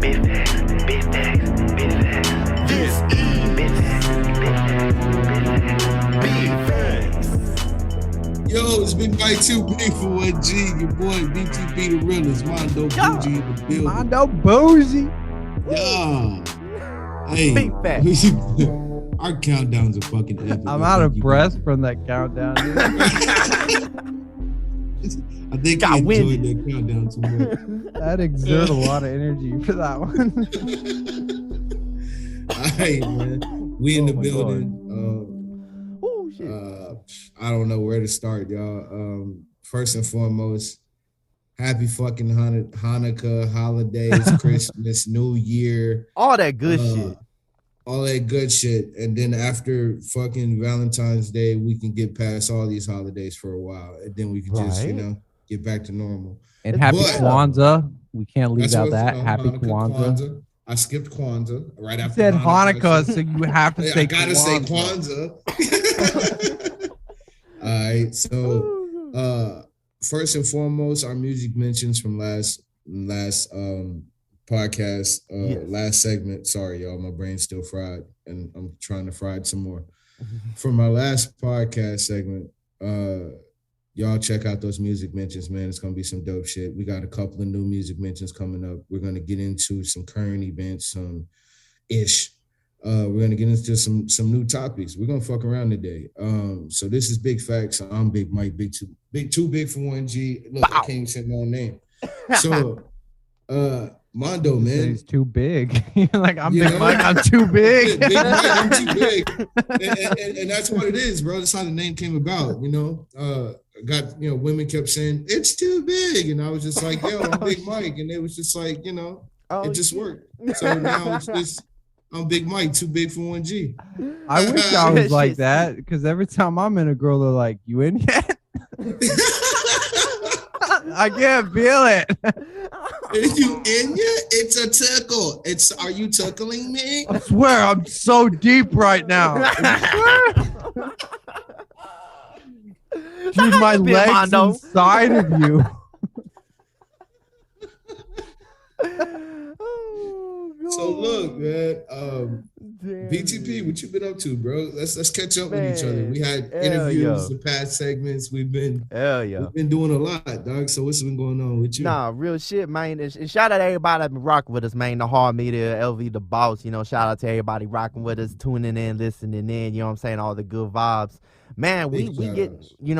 Big facts, big facts, big facts. This is big facts, big facts. Yo, it's Big Mike 2 Big for 1G. Your boy BTP The Realist, Mondeaux Boujie in the building. Mondeaux Boujie. Yeah. Hey, Big facts. our countdowns are fucking epic. I'm out of breath from that countdown, dude. I think I enjoyed that countdown too much. That exerted a lot of energy for that one. All right, man. We in the building. Oh shit. I don't know where to start, y'all. First and foremost, happy fucking Hanukkah, holidays, Christmas, New Year. All that good shit. All that good shit. And then after fucking Valentine's Day, we can get past all these holidays for a while. And then we can just, get back to normal. And happy Kwanzaa. We can't leave out that. Happy Kwanzaa. I skipped Kwanzaa right after said Hanukkah, so you have to say I gotta say Kwanzaa. All right, so first and foremost, our music mentions from last podcast, last segment. Sorry, y'all, my brain's still fried, and I'm trying to fry it some more. From our last podcast segment, y'all check out those music mentions, man. It's gonna be some dope shit. We got a couple of new music mentions coming up. We're gonna get into some current events, some ish. We're gonna get into some new topics. We're gonna fuck around today. So this is Big Facts. I'm Big Mike, Big Two Big for 1G. Look, I can't even say my own name. So Mondo, man. He's too big. Like, I'm Big Mike, I'm too big. Big Mike, I'm too big. And that's what it is, bro. That's how the name came about, women kept saying, it's too big. And I was just like, yo, I'm Big Mike. And it was just like, it just worked. So now it's just, I'm Big Mike, too big for 1G. I wish I was like that, because every time I'm in a girl, they're like, you in yet? I can't feel it. Are you in yet? It's a tickle. Are you tickling me? I swear, I'm so deep right now. Dude, my legs inside of you. So look, man, BTP, what you been up to, bro? Let's catch up with each other. We had interviews, the past segments. We've been doing a lot, dog. So what's been going on with you? Nah, real shit, man. And shout out to everybody that been rocking with us, man. The Hard Media, LV the Boss. Shout out to everybody rocking with us, tuning in, listening in. You know what I'm saying? All the good vibes. Man, we get, we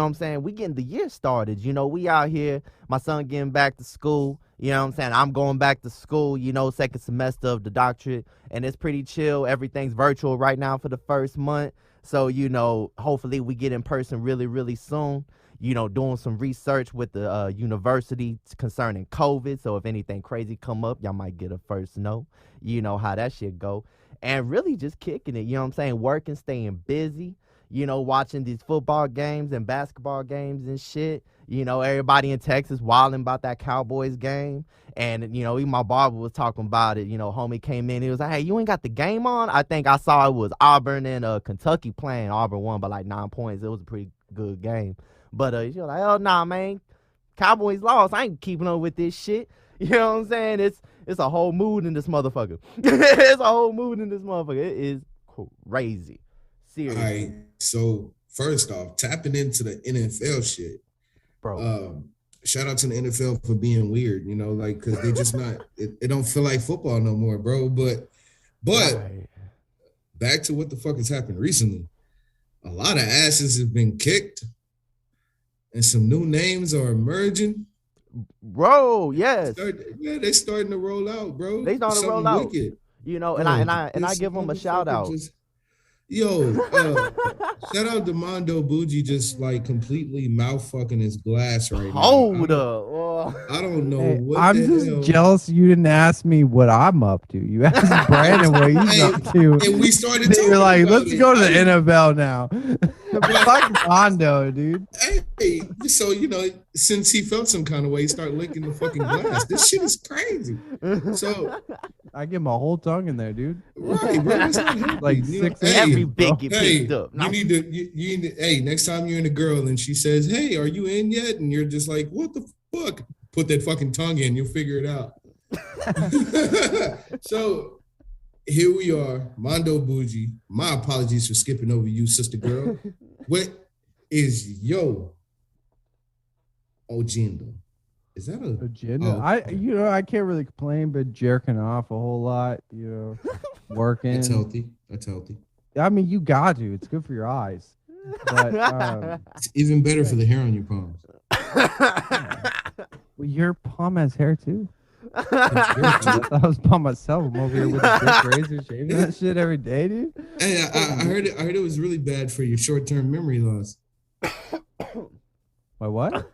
getting the year started. We out here. My son getting back to school. You know what I'm saying? I'm going back to school, second semester of the doctorate, and it's pretty chill. Everything's virtual right now for the first month. So, hopefully we get in person really, really soon, doing some research with the university concerning COVID. So if anything crazy come up, y'all might get a first know. You know how that shit go. And really just kicking it, working, staying busy. Watching these football games and basketball games and shit. Everybody in Texas wilding about that Cowboys game. And, even my barber was talking about it. Homie came in. He was like, hey, you ain't got the game on? I think I saw it was Auburn and Kentucky playing. Auburn won by like 9 points. It was a pretty good game. But he was like, oh, nah, man. Cowboys lost. I ain't keeping up with this shit. You know what I'm saying? It's a whole mood in this motherfucker. It's a whole mood in this motherfucker. It is crazy. Seriously. All right, so first off, tapping into the NFL shit, bro. Shout out to the NFL for being weird, because they just not. It don't feel like football no more, bro. But back to what the fuck has happened recently. A lot of asses have been kicked, and some new names are emerging. Bro, yes. They starting to roll out, bro. They starting to roll out. Wicked. And I give them a shout out. Yo, shout out to Mondeaux Boujie, just like completely mouth fucking his glass right now. Hold up. I don't know what I'm just jealous you didn't ask me what I'm up to. You asked Brandon what he's up to. And we started talking You're like, about let's go to the NFL now. Fuck Mondo, dude. Hey, so since he felt some kind of way, he started licking the fucking glass. This shit is crazy. So I give him a whole tongue in there, dude. Right, bro. That's not healthy. Like 6 every big get picked up. You need to, hey, next time you're in a girl and she says, hey, are you in yet? And you're just like, what the fuck? Put that fucking tongue in, you'll figure it out. So here we are, Mondeaux Boujie. My apologies for skipping over you, sister girl. What is yo agenda? Is that a agenda? Oh, I can't really complain, but jerking off a whole lot, working. That's healthy. That's healthy. I mean, you got to. It's good for your eyes. But it's even better for the hair on your palms. Well, your palm has hair too. I was by myself. I'm over here with a big razor, shaving that shit every day, dude. Hey, I heard it. I heard it was really bad for your short-term memory loss. My what?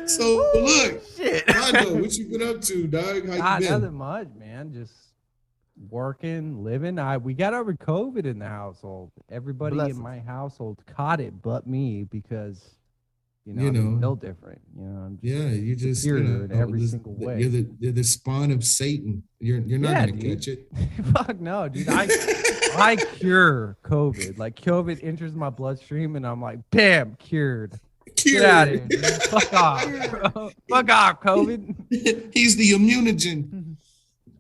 So look, Mondo, what you been up to, dog? How you been? Nothing much, man. Just working, living. We got over COVID in the household. Everybody in my household caught it, but me, because I'm built different. I'm just you just in every single way. You're the spawn of Satan. You're not gonna catch it. Fuck no, dude. I cure COVID. Like COVID enters my bloodstream, and I'm like, bam, cured. Get out of here, dude. Fuck off, bro. Fuck off, COVID. He's the immunogen.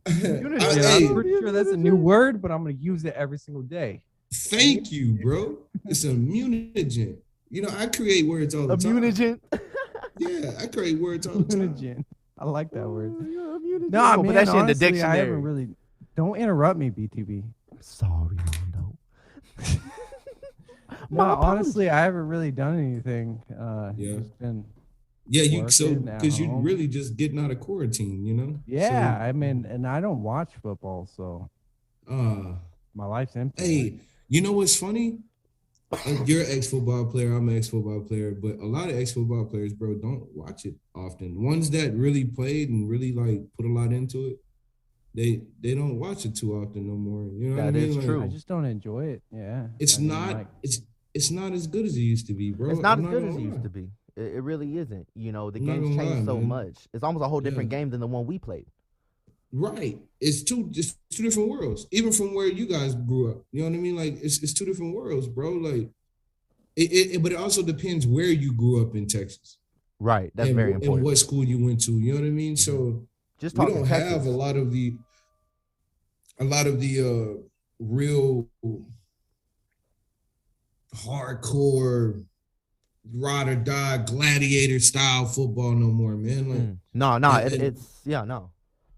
I'm pretty sure that's a new word, but I'm gonna use it every single day. Thank you, bro. It's immunogen. I create words all the time. Immunogen. Yeah, I create words all the time. I like that word. No, man, but that shit in the dictionary. I haven't really. Don't interrupt me, BTB. I'm sorry, Mondo. No, honestly, I haven't really done anything. Just been because you're really just getting out of quarantine, Yeah, I mean, and I don't watch football, so my life's empty. Hey, you know what's funny? You're an ex-football player. I'm an ex-football player, but a lot of ex-football players, bro, don't watch it often. Ones that really played and really put a lot into it, they don't watch it too often no more. You know what I mean? That is true. I just don't enjoy it. Yeah, it's not as good as it used to be, bro. It's not as good as it used to be. It really isn't. The game's changed so much. It's almost a whole different game than the one we played. Right. It's two different worlds. Even from where you guys grew up. You know what I mean? Like it's two different worlds, bro. Like but it also depends where you grew up in Texas. Right. That's very important. And what school you went to. You know what I mean? So we don't have a lot of the real hardcore ride or die gladiator style football no more, man. Like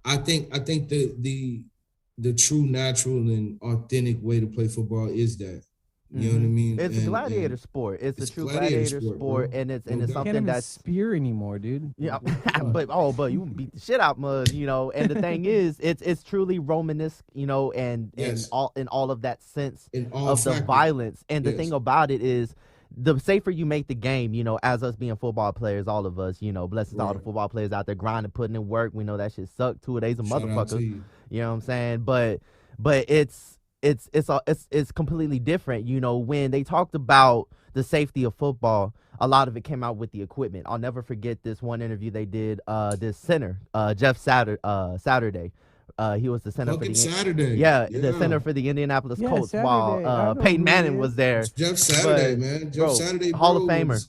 I think the true natural and authentic way to play football is that. You know what I mean? It's a gladiator sport. It's a true gladiator sport, and it's something that's spear anymore, dude. Yeah, but you beat the shit out mud, And the thing is, it's truly Romanesque, and all of that sense of the violence. And the thing about it is, the safer you make the game, as us being football players, all of us, bless all the football players out there grinding, putting in work. We know that shit sucked 2 days of motherfuckers. You know what I'm saying? But it's completely different. When they talked about the safety of football, a lot of it came out with the equipment. I'll never forget this one interview they did. This center, Jeff Saturday. He was the center for the Saturday. The center for the Indianapolis Colts while Peyton Manning was there. It's Jeff Saturday, man. Jeff Saturday, Hall of Famer.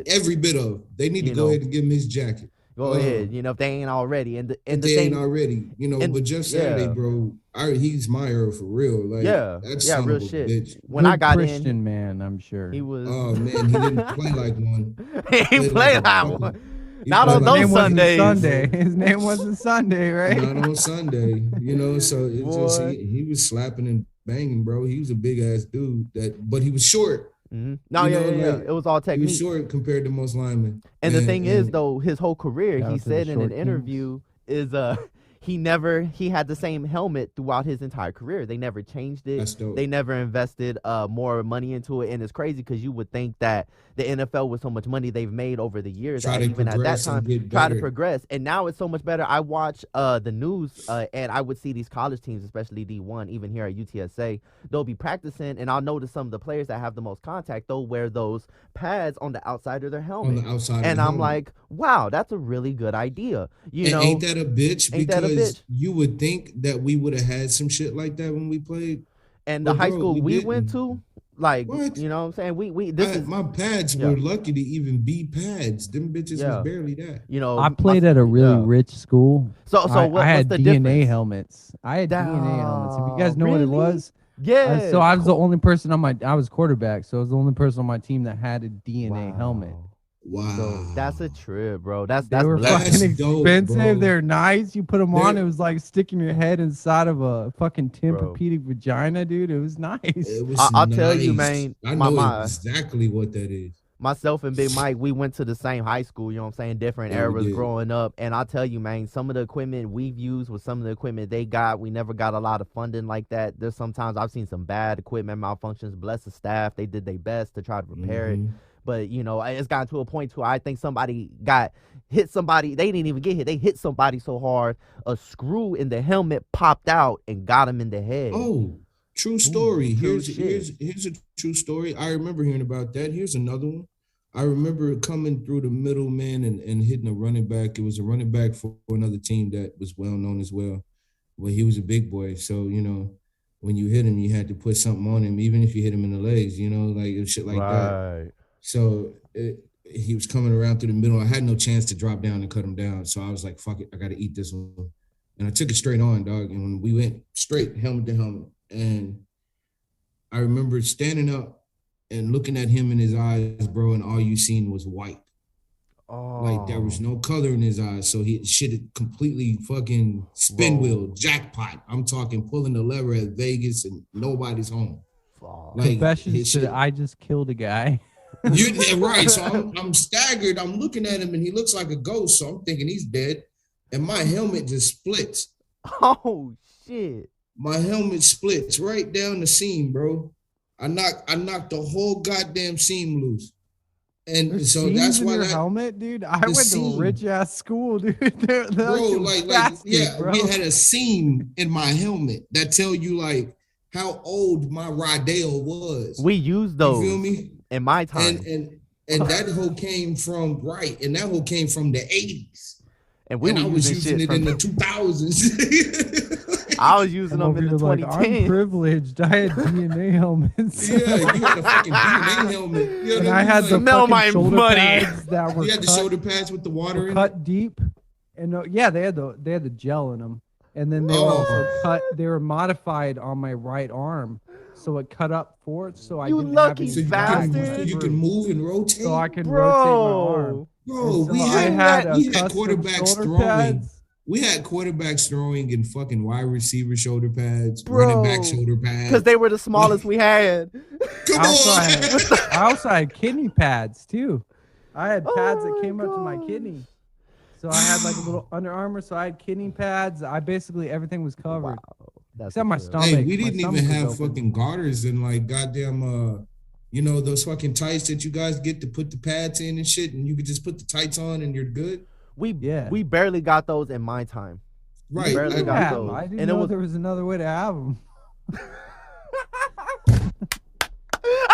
Every bit of. They need to go ahead and give him his jacket. Go ahead, if they ain't already. But Jeff Saturday, bro, he's my hero for real. Like, that's real shit. Bitch. When I got Christian man, I'm sure he was. Oh man, he didn't play like one. He played like one. Not on those Sundays. His name wasn't Sunday, right? Not on Sunday. So it just he was slapping and banging, bro. He was a big ass dude but he was short. Mm-hmm. It was all technique. He was short compared to most linemen. And the thing is, though, his whole career, he said in an interview, is he had the same helmet throughout his entire career. They never changed it. That's dope. They never invested more money into it. And it's crazy because you would think that the NFL, with so much money they've made over the years, even at that time, try to progress. And now it's so much better. I watch the news and I would see these college teams, especially D1, even here at UTSA, they'll be practicing, and I'll notice some of the players that have the most contact, they'll wear those pads on the outside of their helmet. And I'm like, wow, that's a really good idea. Ain't that a bitch? Because you would think that we would have had some shit like that when we played. And the high school we went to, Like, what? you know what I'm saying? My pads were lucky to even be pads. Them bitches was barely that. You know, I played at a really rich school. So I had what's the DNA difference? helmets. I had DNA helmets. If you guys know Really? what it was, Yeah. so I was the only person on I was quarterback, so I was the only person on my team that had a DNA helmet. Wow. So that's a trip, bro. They were fucking expensive. Dope, they're nice. You put them on, it was like sticking your head inside of a fucking Tempur-Pedic vagina, dude. It was nice. It was I'll tell you, man. I know exactly what that is. Myself and Big Mike, we went to the same high school, you know what I'm saying? Different eras growing up. And I'll tell you, man, some of the equipment we've used with some of the equipment they got, we never got a lot of funding like that. There's sometimes I've seen some bad equipment malfunctions. Bless the staff. They did their best to try to repair it. But, you know, it's gotten to a point where I think somebody hit somebody. They didn't even get hit. They hit somebody so hard, a screw in the helmet popped out and got him in the head. Oh, true story. Ooh, here's a true story. I remember hearing about that. Here's another one. I remember coming through the middle, man, and hitting a running back. It was a running back for another team that was well known as well. But he was a big boy. So, you know, when you hit him, you had to put something on him, even if you hit him in the legs, you know, like shit like that. So he was coming around through the middle. I had no chance to drop down and cut him down. So I was like, fuck it, I got to eat this one. And I took it straight on, dog. And when we went straight helmet to helmet, and I remember standing up and looking at him in his eyes, bro, and all you seen was white. Oh. Like there was no color in his eyes. So he shit it completely fucking spin wheel, jackpot. I'm talking pulling the lever at Vegas and nobody's home. Like, confessions to I just killed a guy. Right. So I'm staggered. I'm looking at him and he looks like a ghost. So I'm thinking he's dead. And my helmet just splits. Oh shit. My helmet splits right down the seam, bro. I knocked the whole goddamn seam loose. And There's so that's why that helmet, dude. I went to a rich ass school, dude. They're we had a seam in my helmet that tell you like how old my Rydell was. We used those. You feel me? In my time. And that whole came from that whole came from the 80s. And I was using it in the 2000s. I was using them in the 2010s. Like, I'm privileged. I had DNA helmets. Yeah, you had a fucking DNA helmet. You know and I had the fucking shoulder pads that were You had the shoulder pads with the water in cut deep. And they had the gel in them. And then they were also cut. They were modified on my right arm. So it cut up forward, so I didn't have any bastard. You can move and rotate. So I can rotate my arm. Bro, we had quarterbacks throwing. Pads. We had quarterbacks throwing in fucking wide receiver shoulder pads, running back shoulder pads. Because they were the smallest we had. I also had kidney pads too. I had pads that came up to my kidney. So I had like a little Under Armour, so I had kidney pads. Everything was covered. Wow. Except my stomach. Hey, we didn't even have fucking garters and like goddamn those fucking tights that you guys get to put the pads in and shit, and you could just put the tights on and you're good. We barely got those in my time. Right. We barely got those. I didn't know there was another way to have them.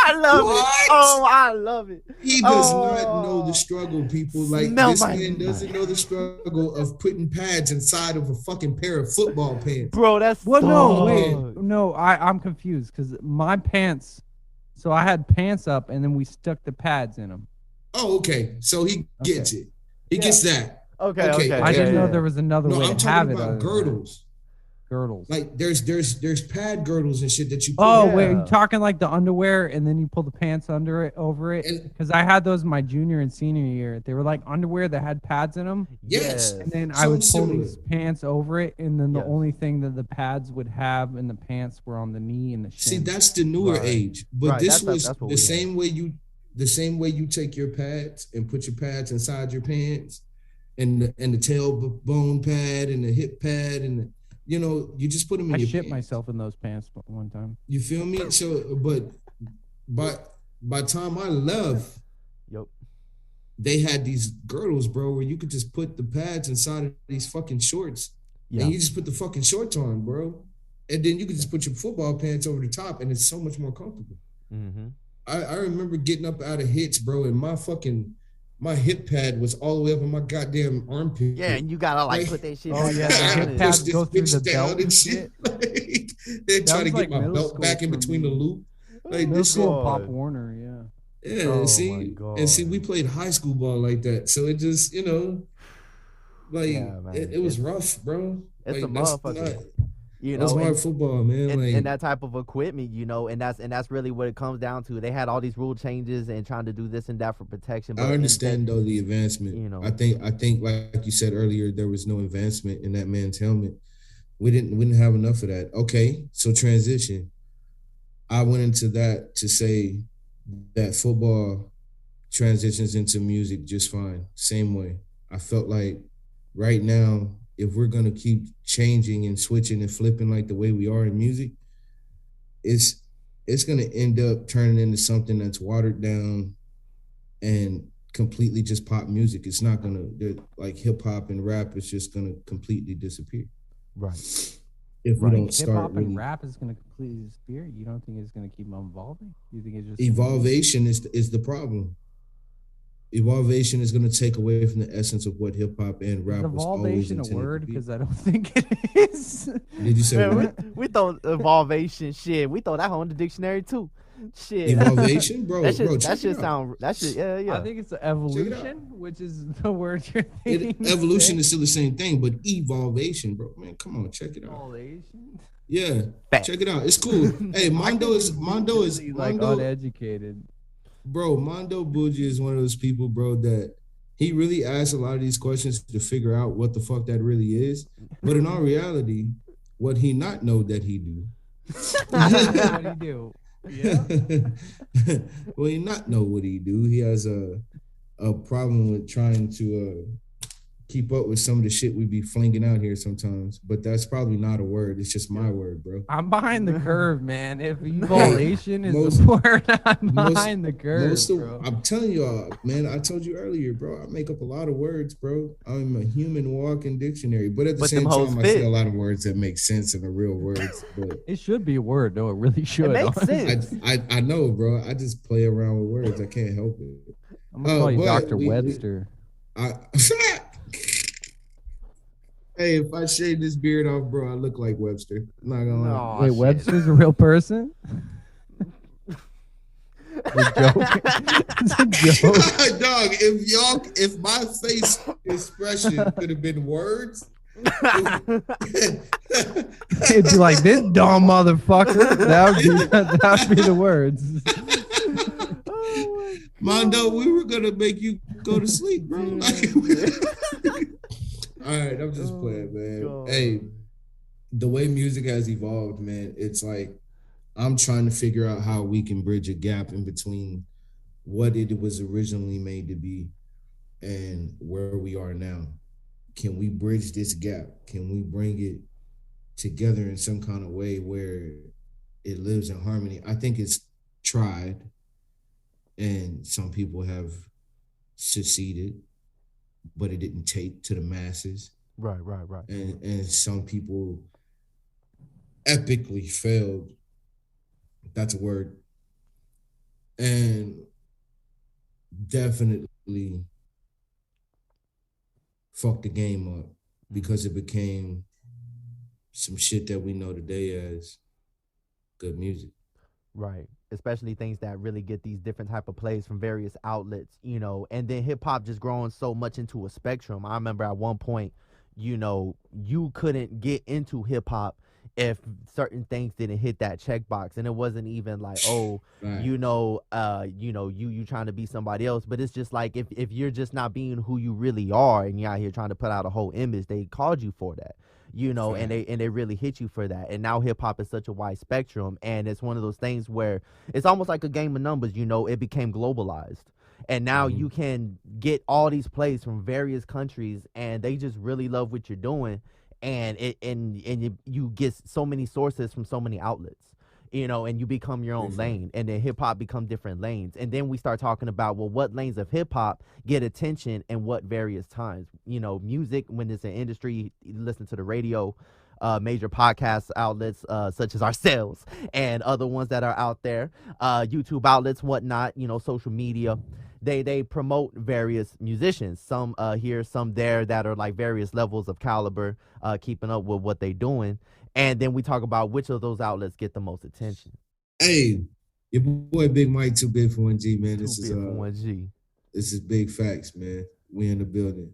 I love it. Oh, I love it. He does not know the struggle, people. Like this man doesn't know the struggle of putting pads inside of a fucking pair of football pants. Bro, that's I'm confused because my pants. So I had pants up and then we stuck the pads in them. Oh, okay. So he gets it. He gets that. Okay. I didn't know there was another way to have it. I'm talking about girdles. Girdles. Like there's pad girdles and shit that you put. Wait, are you talking like the underwear and then you pull the pants over it? Because I had those my junior and senior year. They were like underwear that had pads in them. Yes. And then I would pull these pants over it, and then the only thing that the pads would have in the pants were on the knee and the shin. See, that's the newer age. But this was the same way you take your pads and put your pads inside your pants, and the tailbone pad and the hip pad and the, you just put them in your pants. I shit myself in those pants one time. You feel me? So, but by time I left, they had these girdles, bro, where you could just put the pads inside of these fucking shorts. Yeah. And you just put the fucking shorts on, bro. And then you could just put your football pants over the top, and it's so much more comfortable. Mm-hmm. I remember getting up out of hits, bro, and my hip pad was all the way up in my goddamn armpit. Yeah, and you gotta put that shit. Oh yeah, the hip pads go through the belt and shit. They're trying to get my belt back in between the loop. Like this shit. Pop Warner, yeah. Yeah, and see, we played high school ball like that, so it just, like it was rough, bro. It's like, a motherfucker. That's hard football, man. And that type of equipment, and that's really what it comes down to. They had all these rule changes and trying to do this and that for protection. But I understand though the advancement. I think like you said earlier, there was no advancement in that man's helmet. We didn't have enough of that. Okay, so transition. I went into that to say that football transitions into music just fine. Same way. I felt like right now, if we're gonna keep changing and switching and flipping like the way we are in music, it's gonna end up turning into something that's watered down and completely just pop music. It's not gonna, like hip hop and rap is just gonna completely disappear. Right. If we don't start hip hop and rap is gonna completely disappear. You don't think it's gonna keep on evolving? You think it's just evolvation is the problem. Evolvation is going to take away from the essence of what hip hop and rap was always intended to be. Evolvation a word? Because I don't think it is. Did you say what? We throw evolvation shit. We throw that on the dictionary too. Shit. Evolvation, bro. That should sound. That should. Yeah. I think it's the evolution, which is the word you're thinking. Evolution is still the same thing, but evolvation, bro. Man, come on, check it out. Evolution. Yeah, check it out. It's cool. Hey, Mondeaux is like uneducated. Bro, Mondeaux Boujie is one of those people, bro, that he really asks a lot of these questions to figure out what the fuck that really is. But in all reality, what he not know that he do. What he do? Yeah. Well, he not know what he do. He has a problem with trying to keep up with some of the shit we be flinging out here sometimes, but that's probably not a word. It's just my word, bro. I'm behind the curve, man. If evolution is the word, I'm behind the curve, bro. I'm telling y'all, man, I told you earlier, bro, I make up a lot of words, bro. I'm a human walking dictionary, but at the same time, I say a lot of words that make sense and are real words. But it should be a word, though. It really should. It makes sense. I know, bro. I just play around with words. I can't help it. I'm gonna call you Dr. Webster. Hey, if I shave this beard off, bro, I look like Webster. I'm not gonna lie. Wait, Webster's a real person? It's a joke. Dog, if my face expression could have been words, it'd be like, this dumb motherfucker. That would be the words. Mondeaux, we were gonna make you go to sleep, bro. All right, I'm just playing, man. God. Hey, the way music has evolved, man, it's like I'm trying to figure out how we can bridge a gap in between what it was originally made to be and where we are now. Can we bridge this gap? Can we bring it together in some kind of way where it lives in harmony? I think it's tried, and some people have succeeded, but it didn't take to the masses. Right. And some people epically failed. That's a word. And definitely fucked the game up because it became some shit that we know today as good music. Right. Especially things that really get these different type of plays from various outlets, and then hip hop just growing so much into a spectrum. I remember at one point, you couldn't get into hip hop if certain things didn't hit that checkbox, and it wasn't even like, right. You trying to be somebody else, but it's just like if you're just not being who you really are and you're out here trying to put out a whole image, they called you for that. And they really hit you for that. And now hip hop is such a wide spectrum, and it's one of those things where it's almost like a game of numbers. It became globalized, and now you can get all these plays from various countries, and they just really love what you're doing, and you get so many sources from so many outlets. And you become your own lane, and then hip hop become different lanes. And then we start talking about, well, what lanes of hip hop get attention and what various times. Music, when it's an industry, you listen to the radio, major podcast outlets such as ourselves and other ones that are out there, YouTube outlets, whatnot, social media. They promote various musicians, some here, some there, that are like various levels of caliber, keeping up with what they're doing. And then we talk about which of those outlets get the most attention. Hey, Your boy Big Mike, too big for 1G, man. Too big for 1G. This is Big Facts, man. We in the building.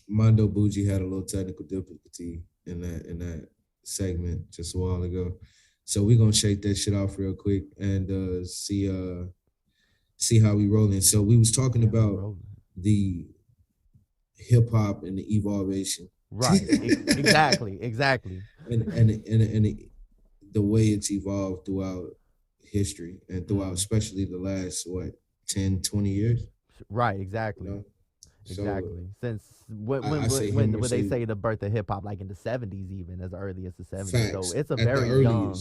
Mondeaux Boujie had a little technical difficulty in that segment just a while ago. So we're gonna shake that shit off real quick and see how we rolling. So we was talking about the hip hop and the evolution. Right. Exactly. And the way it's evolved throughout history and throughout especially the last 10, 20 years. Right, exactly. You know? Exactly. Since when they say the birth of hip hop, like in the 70s, even as early as the 70s. Facts. So it's a very young.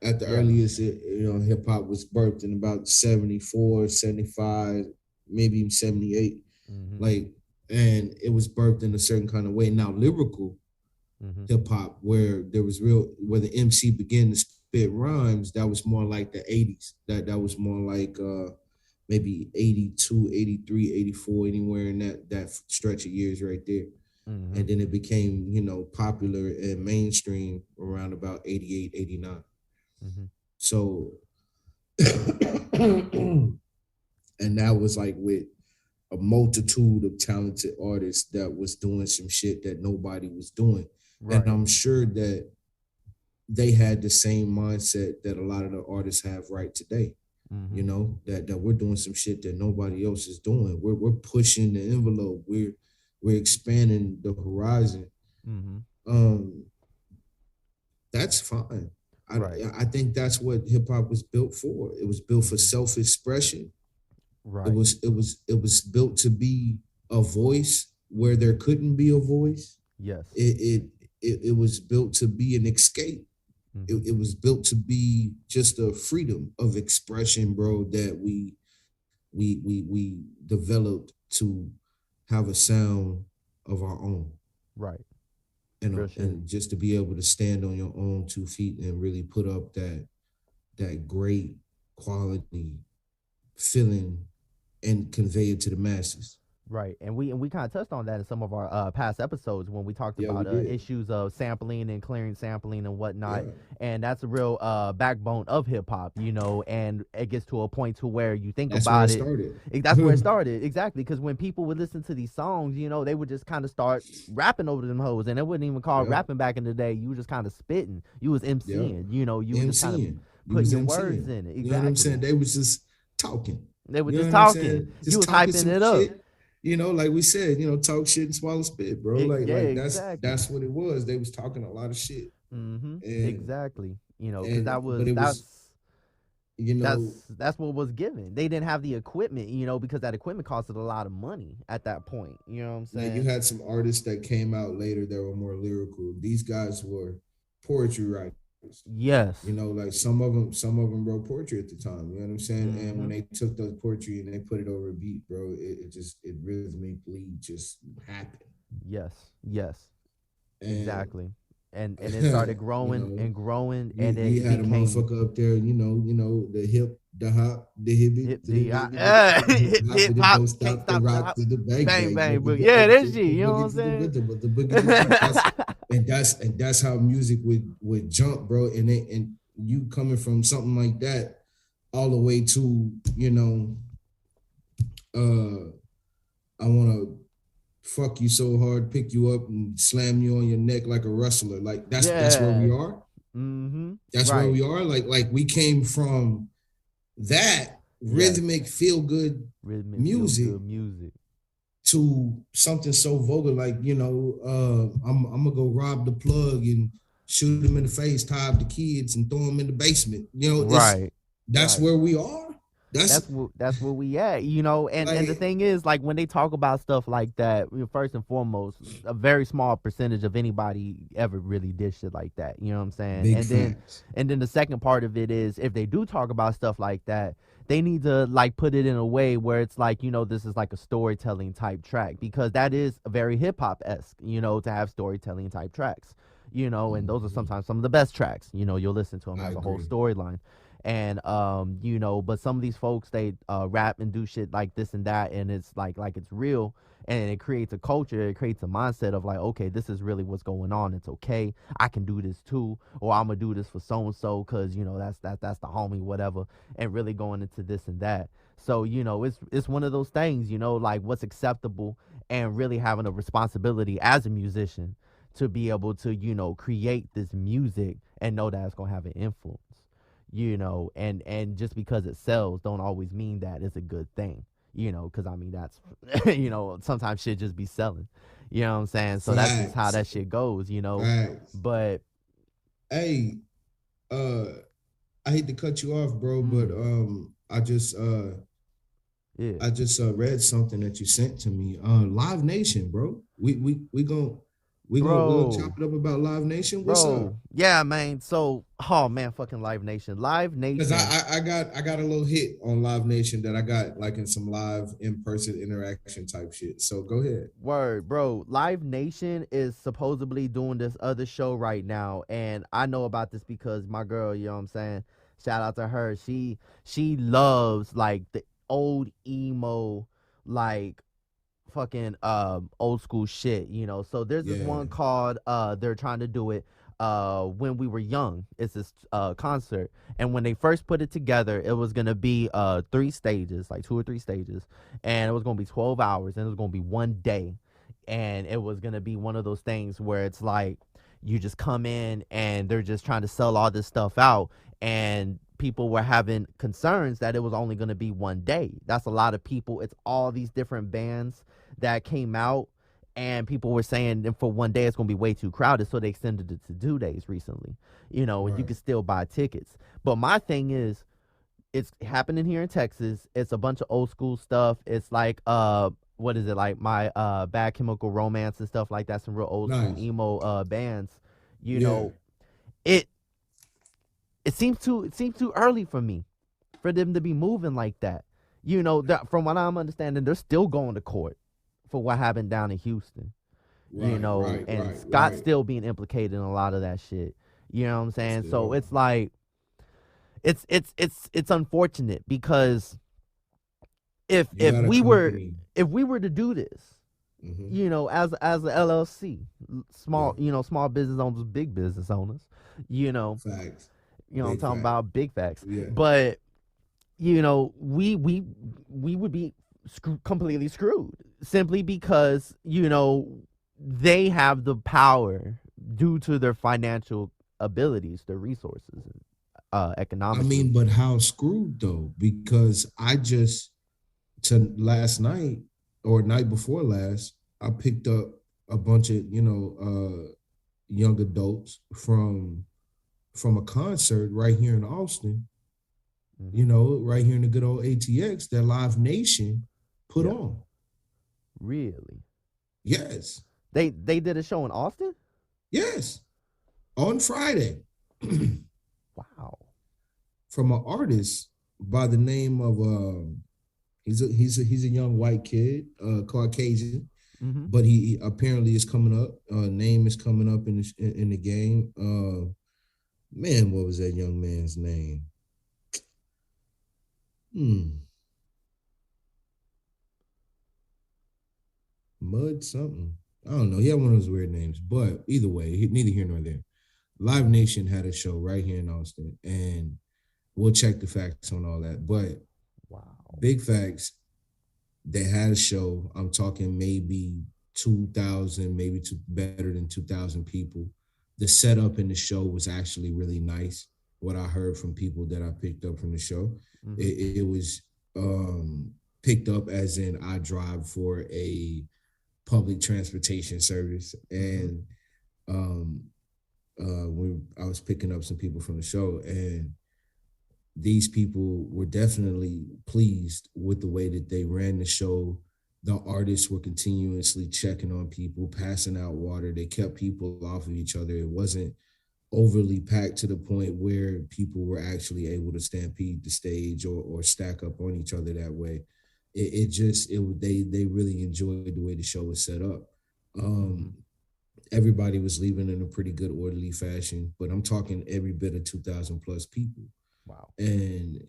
At the earliest, hip hop was birthed in about 74, 75, maybe even 78. Like, and it was birthed in a certain kind of way. Now, lyrical hip hop, where the MC began to spit rhymes, that was more like the 80s. That was more like maybe 82, 83, 84, anywhere in that stretch of years right there. And then it became, popular and mainstream around about 88, 89. So, and that was like with a multitude of talented artists that was doing some shit that nobody was doing. Right. And I'm sure that they had the same mindset that a lot of the artists have right today. That we're doing some shit that nobody else is doing. We're pushing the envelope. We're expanding the horizon. That's fine. I think that's what hip hop was built for. It was built for self-expression. Right. It was built to be a voice where there couldn't be a voice. Yes. It was built to be an escape. It was built to be just a freedom of expression, bro, that we developed to have a sound of our own. Right. And just to be able to stand on your own 2 feet and really put up that great quality feeling and convey it to the masses. Right, and we kind of touched on that in some of our past episodes when we talked about issues of sampling and clearing sampling and whatnot, and that's a real backbone of hip hop, and it gets to a point to where you think about it. That's where it started, exactly, because when people would listen to these songs, they would just kind of start rapping over them hoes, and it wouldn't even call rapping back in the day. You were just kind of spitting, you was MCing, you were just kind of putting your words in it. Exactly. You know what I'm saying? They was just talking. They were just talking. You was hyping it up. Shit. Like we said, talk shit and swallow spit, bro. That's what it was. They was talking a lot of shit. Exactly. Because that's what was given. They didn't have the equipment, because that equipment costed a lot of money at that point. You know what I'm saying? Now, you had some artists that came out later that were more lyrical. These guys were poetry writers. Yes. Like some of them wrote poetry at the time. You know what I'm saying? And when they took those poetry and they put it over a beat, bro, it rhythmically just happened. Yes. Exactly. And it started growing and growing, and he had a motherfucker up there, the hip, the hop, the hippie, hip hop, can't stop the rock to the bang bang. Yeah, that's shit. You know what I'm saying? And that's how music would jump, bro. And you coming from something like that all the way to, I want to fuck you so hard, pick you up and slam you on your neck like a wrestler. Like that's where we are. That's where we are. Like we came from that rhythmic feel good music to something so vulgar like, I'm gonna go rob the plug and shoot him in the face, tie up the kids and throw them in the basement. That's where we are. That's where we at, and the thing is, like, when they talk about stuff like that, first and foremost, a very small percentage of anybody ever really did shit like that. You know what I'm saying? And then the second part of it is, if they do talk about stuff like that, they need to like put it in a way where it's like, this is like a storytelling type track, because that is very hip hop-esque, to have storytelling type tracks, and those are sometimes some of the best tracks. You'll listen to them as a whole storyline. and you know, but some of these folks, they rap and do shit like this and that, and it's like it's real, and it creates a culture, it creates a mindset of like, okay, this is really what's going on. It's okay, I can do this too, or I'm gonna do this for so and so because you know that's the homie, whatever, and really going into this and that. So you know, it's one of those things, you know, like what's acceptable, and really having a responsibility as a musician to be able to, you know, create this music and know that it's gonna have an influence, you know, and just because it sells don't always mean that it's a good thing, you know, because I mean that's you know, sometimes shit just be selling, you know what I'm saying? So that's just how that shit goes, you know. But hey, I hate to cut you off, bro, but I just read something that you sent to me. Live Nation, bro. We gonna chop it up about Live Nation. What's up? Yeah, man. So, oh man, fucking Live Nation. Because I got a little hit on Live Nation that I got like in some live in-person interaction type shit. So go ahead. Word, bro. Live Nation is supposedly doing this other show right now, and I know about this because my girl, you know what I'm saying? Shout out to her. She loves like the old emo, like fucking old school shit, you know. So there's this one called they're trying to do it when we were young. It's this concert, and when they first put it together, it was gonna be 3 stages, like 2 or 3 stages, and it was gonna be 12 hours, and it was gonna be one day, and it was gonna be one of those things where it's like you just come in and they're just trying to sell all this stuff out, and people were having concerns that it was only going to be one day. That's a lot of people. It's all these different bands that came out, and people were saying that for one day it's going to be way too crowded, so they extended it to 2 days recently, you know, and you can still buy tickets. But my thing is, it's happening here in Texas. It's a bunch of old school stuff. It's like what is it, like my Bad Chemical Romance and stuff like that, some real old school emo bands, you know. It seems too early for me, for them to be moving like that. You know, from what I'm understanding, they're still going to court for what happened down in Houston. You know, and Scott's still being implicated in a lot of that shit. You know what I'm saying? So it's like, it's unfortunate because if we were to do this, you know, as a LLC, small business owners, big business owners, you know. Facts. You know, I'm talking about big facts. But you know, we would be completely screwed simply because, you know, they have the power due to their financial abilities, their resources, economically. I mean, but how screwed though? Because last night or night before last, I picked up a bunch of, you know, young adults from a concert right here in Austin, you know, right here in the good old ATX that Live Nation put on. Really? Yes. They did a show in Austin? Yes. On Friday. Wow. From an artist by the name of he's a young white kid, Caucasian, but he apparently is coming up. Name is coming up in the game. Man, what was that young man's name? Mud something. I don't know. He had one of those weird names. But either way, neither here nor there. Live Nation had a show right here in Austin, and we'll check the facts on all that. But Big Facts, they had a show. I'm talking maybe 2,000, maybe better than 2,000 people. The setup in the show was actually really nice. What I heard from people that I picked up from the show, it was picked up as in I drive for a public transportation service, and I was picking up some people from the show, and these people were definitely pleased with the way that they ran the show. The artists were continuously checking on people, passing out water. They kept people off of each other. It wasn't overly packed to the point where people were actually able to stampede the stage or stack up on each other that way. They really enjoyed the way the show was set up. Everybody was leaving in a pretty good orderly fashion, but I'm talking every bit of 2,000 plus people. Wow. And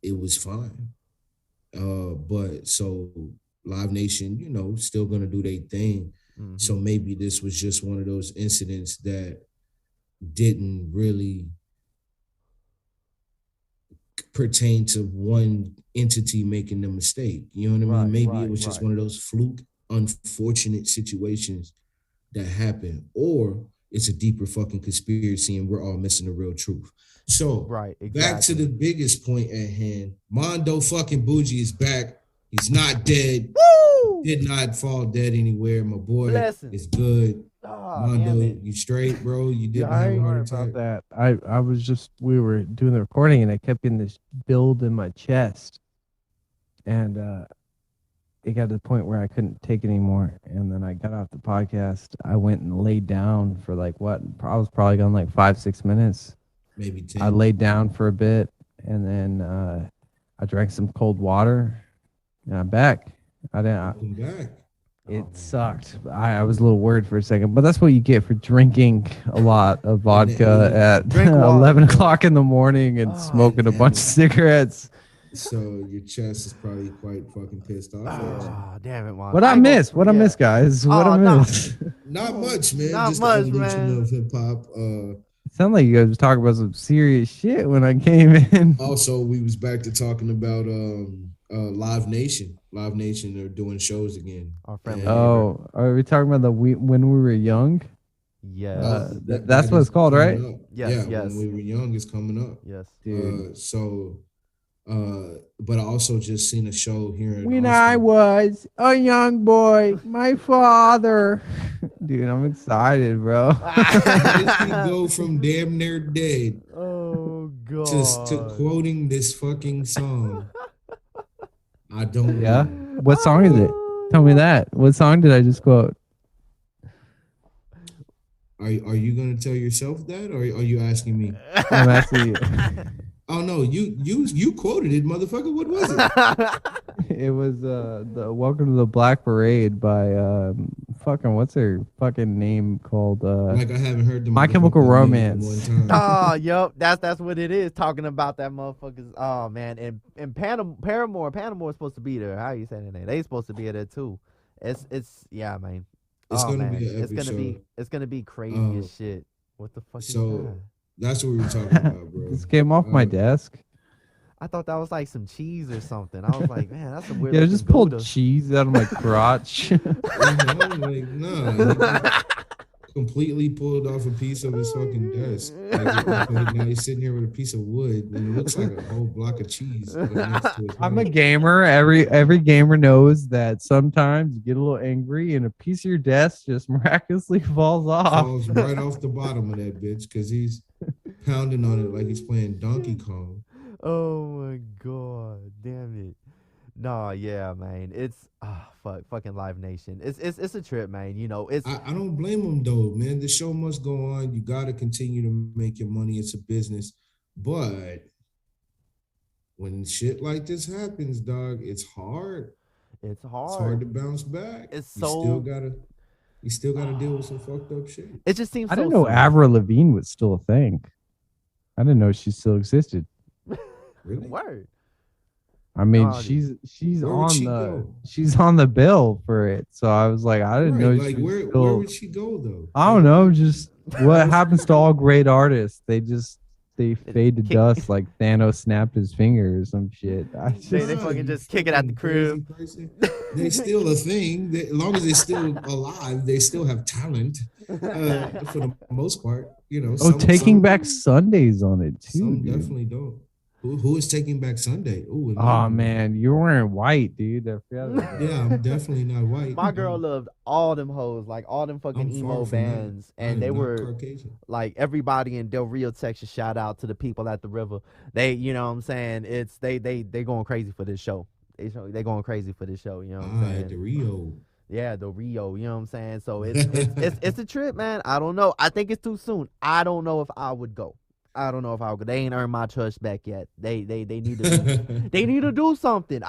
it was fine. But so Live Nation, you know, still gonna do their thing. Mm-hmm. So maybe this was just one of those incidents that didn't really pertain to one entity making the mistake. You know what I mean? Maybe it was just one of those fluke, unfortunate situations that happen, or it's a deeper fucking conspiracy and we're all missing the real truth. So back to the biggest point at hand. Mondeaux fucking Boujie is back. He's not dead. Woo! Did not fall dead anywhere. My boy is good. Oh, Mondeaux, you straight, bro? You didn't have a heart attack? About that. I was just, we were doing the recording and I kept getting this build in my chest. And it got to the point where I couldn't take it anymore. And then I got off the podcast. I went and laid down for like what? I was probably gone like 5-6 minutes. Maybe 10. I laid down for a bit and then I drank some cold water and I'm back. Welcome back. It sucked. I was a little worried for a second, but that's what you get for drinking a lot of vodka at 11 o'clock in the morning and smoking a bunch of cigarettes. So your chest is probably quite fucking pissed off. Oh, damn it, Juan. What I miss, guys? What I miss? Not much, man. Not just much, the evolution man. of hip hop. It sounded like you guys were talking about some serious shit when I came in. Also, we was back to talking about Live Nation. Live Nation are doing shows again. Our friend. Oh, are we talking about when we were young? Yes. That's what it's called, right? Yes. When we were young, it's coming up. Yes, dude. But I also just seen a show here in when Austin. I was a young boy, my father. Dude, I'm excited, bro. We go from damn near dead. Oh god. To quoting this fucking song. I don't know. Yeah. What song is it? Tell me that. What song did I just quote? Are you gonna tell yourself that, or are you asking me? I'm asking you. Oh no, you quoted it, motherfucker. What was it? It was the Welcome to the Black Parade by fucking what's her fucking name called like I haven't heard My Chemical Romance. Oh, yep, that's what it is. Talking about that motherfuckers. Oh man, and Paramore is supposed to be there. How you saying that? They supposed to be there too. It's yeah, man. It's gonna be an epic it's gonna be crazy as shit. What the fuck is that? That's what we were talking about, bro. This came off my desk. I thought that was like some cheese or something. I was like, man, that's a weird. Yeah, I just pulled cheese out of my crotch. Like, no, completely pulled off a piece of his fucking desk. Like, now he's sitting here with a piece of wood, and it looks like a whole block of cheese. I'm a gamer. Every gamer knows that sometimes you get a little angry, and a piece of your desk just miraculously falls off. Falls right off the bottom of that bitch because he's pounding on it like he's playing Donkey Kong. Oh my god, damn it. Nah, yeah, man. It's fucking Live Nation. It's a trip, man. You know, it's I don't blame them though, man. The show must go on. You gotta continue to make your money. It's a business. But when shit like this happens, dog, it's hard. It's hard. It's hard to bounce back. You still gotta deal with some fucked up shit. It just seems I didn't know Avril Lavigne was still a thing. I didn't know she still existed. Really? Word. I mean, she's on the bill for it. So I was like, I didn't know. Like, where would she go though? I don't know. Just what happens to all great artists? They fade to dust like Thanos snapped his finger or some shit. They fucking just kick it at the crib. They still a thing. As long as they're still alive, they still have talent for the most part. You know. Taking Back Sundays on it too. Some definitely don't. Who is Taking Back Sunday? Ooh, oh man, you're wearing white, dude. Yeah, I'm definitely not white. My girl loved all them hoes, like all them fucking emo bands, and they were Caucasian. Like everybody in Del Rio, Texas. Shout out to the people at the river. They, you know what I'm saying? It's they going crazy for this show. They going crazy for this show. You know what I'm saying? The Rio. Yeah, the Rio. You know what I'm saying? So it's a trip, man. I don't know. I think it's too soon. I don't know if I would go. I don't know if I'll go. They ain't earned my trust back yet. They need to they need to do something.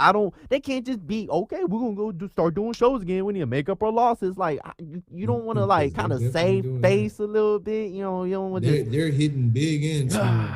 They can't just be okay. We're gonna go start doing shows again. We need to make up our losses. Like you don't want to kind of save face a little bit. You know, you don't want to. They're hitting big and small.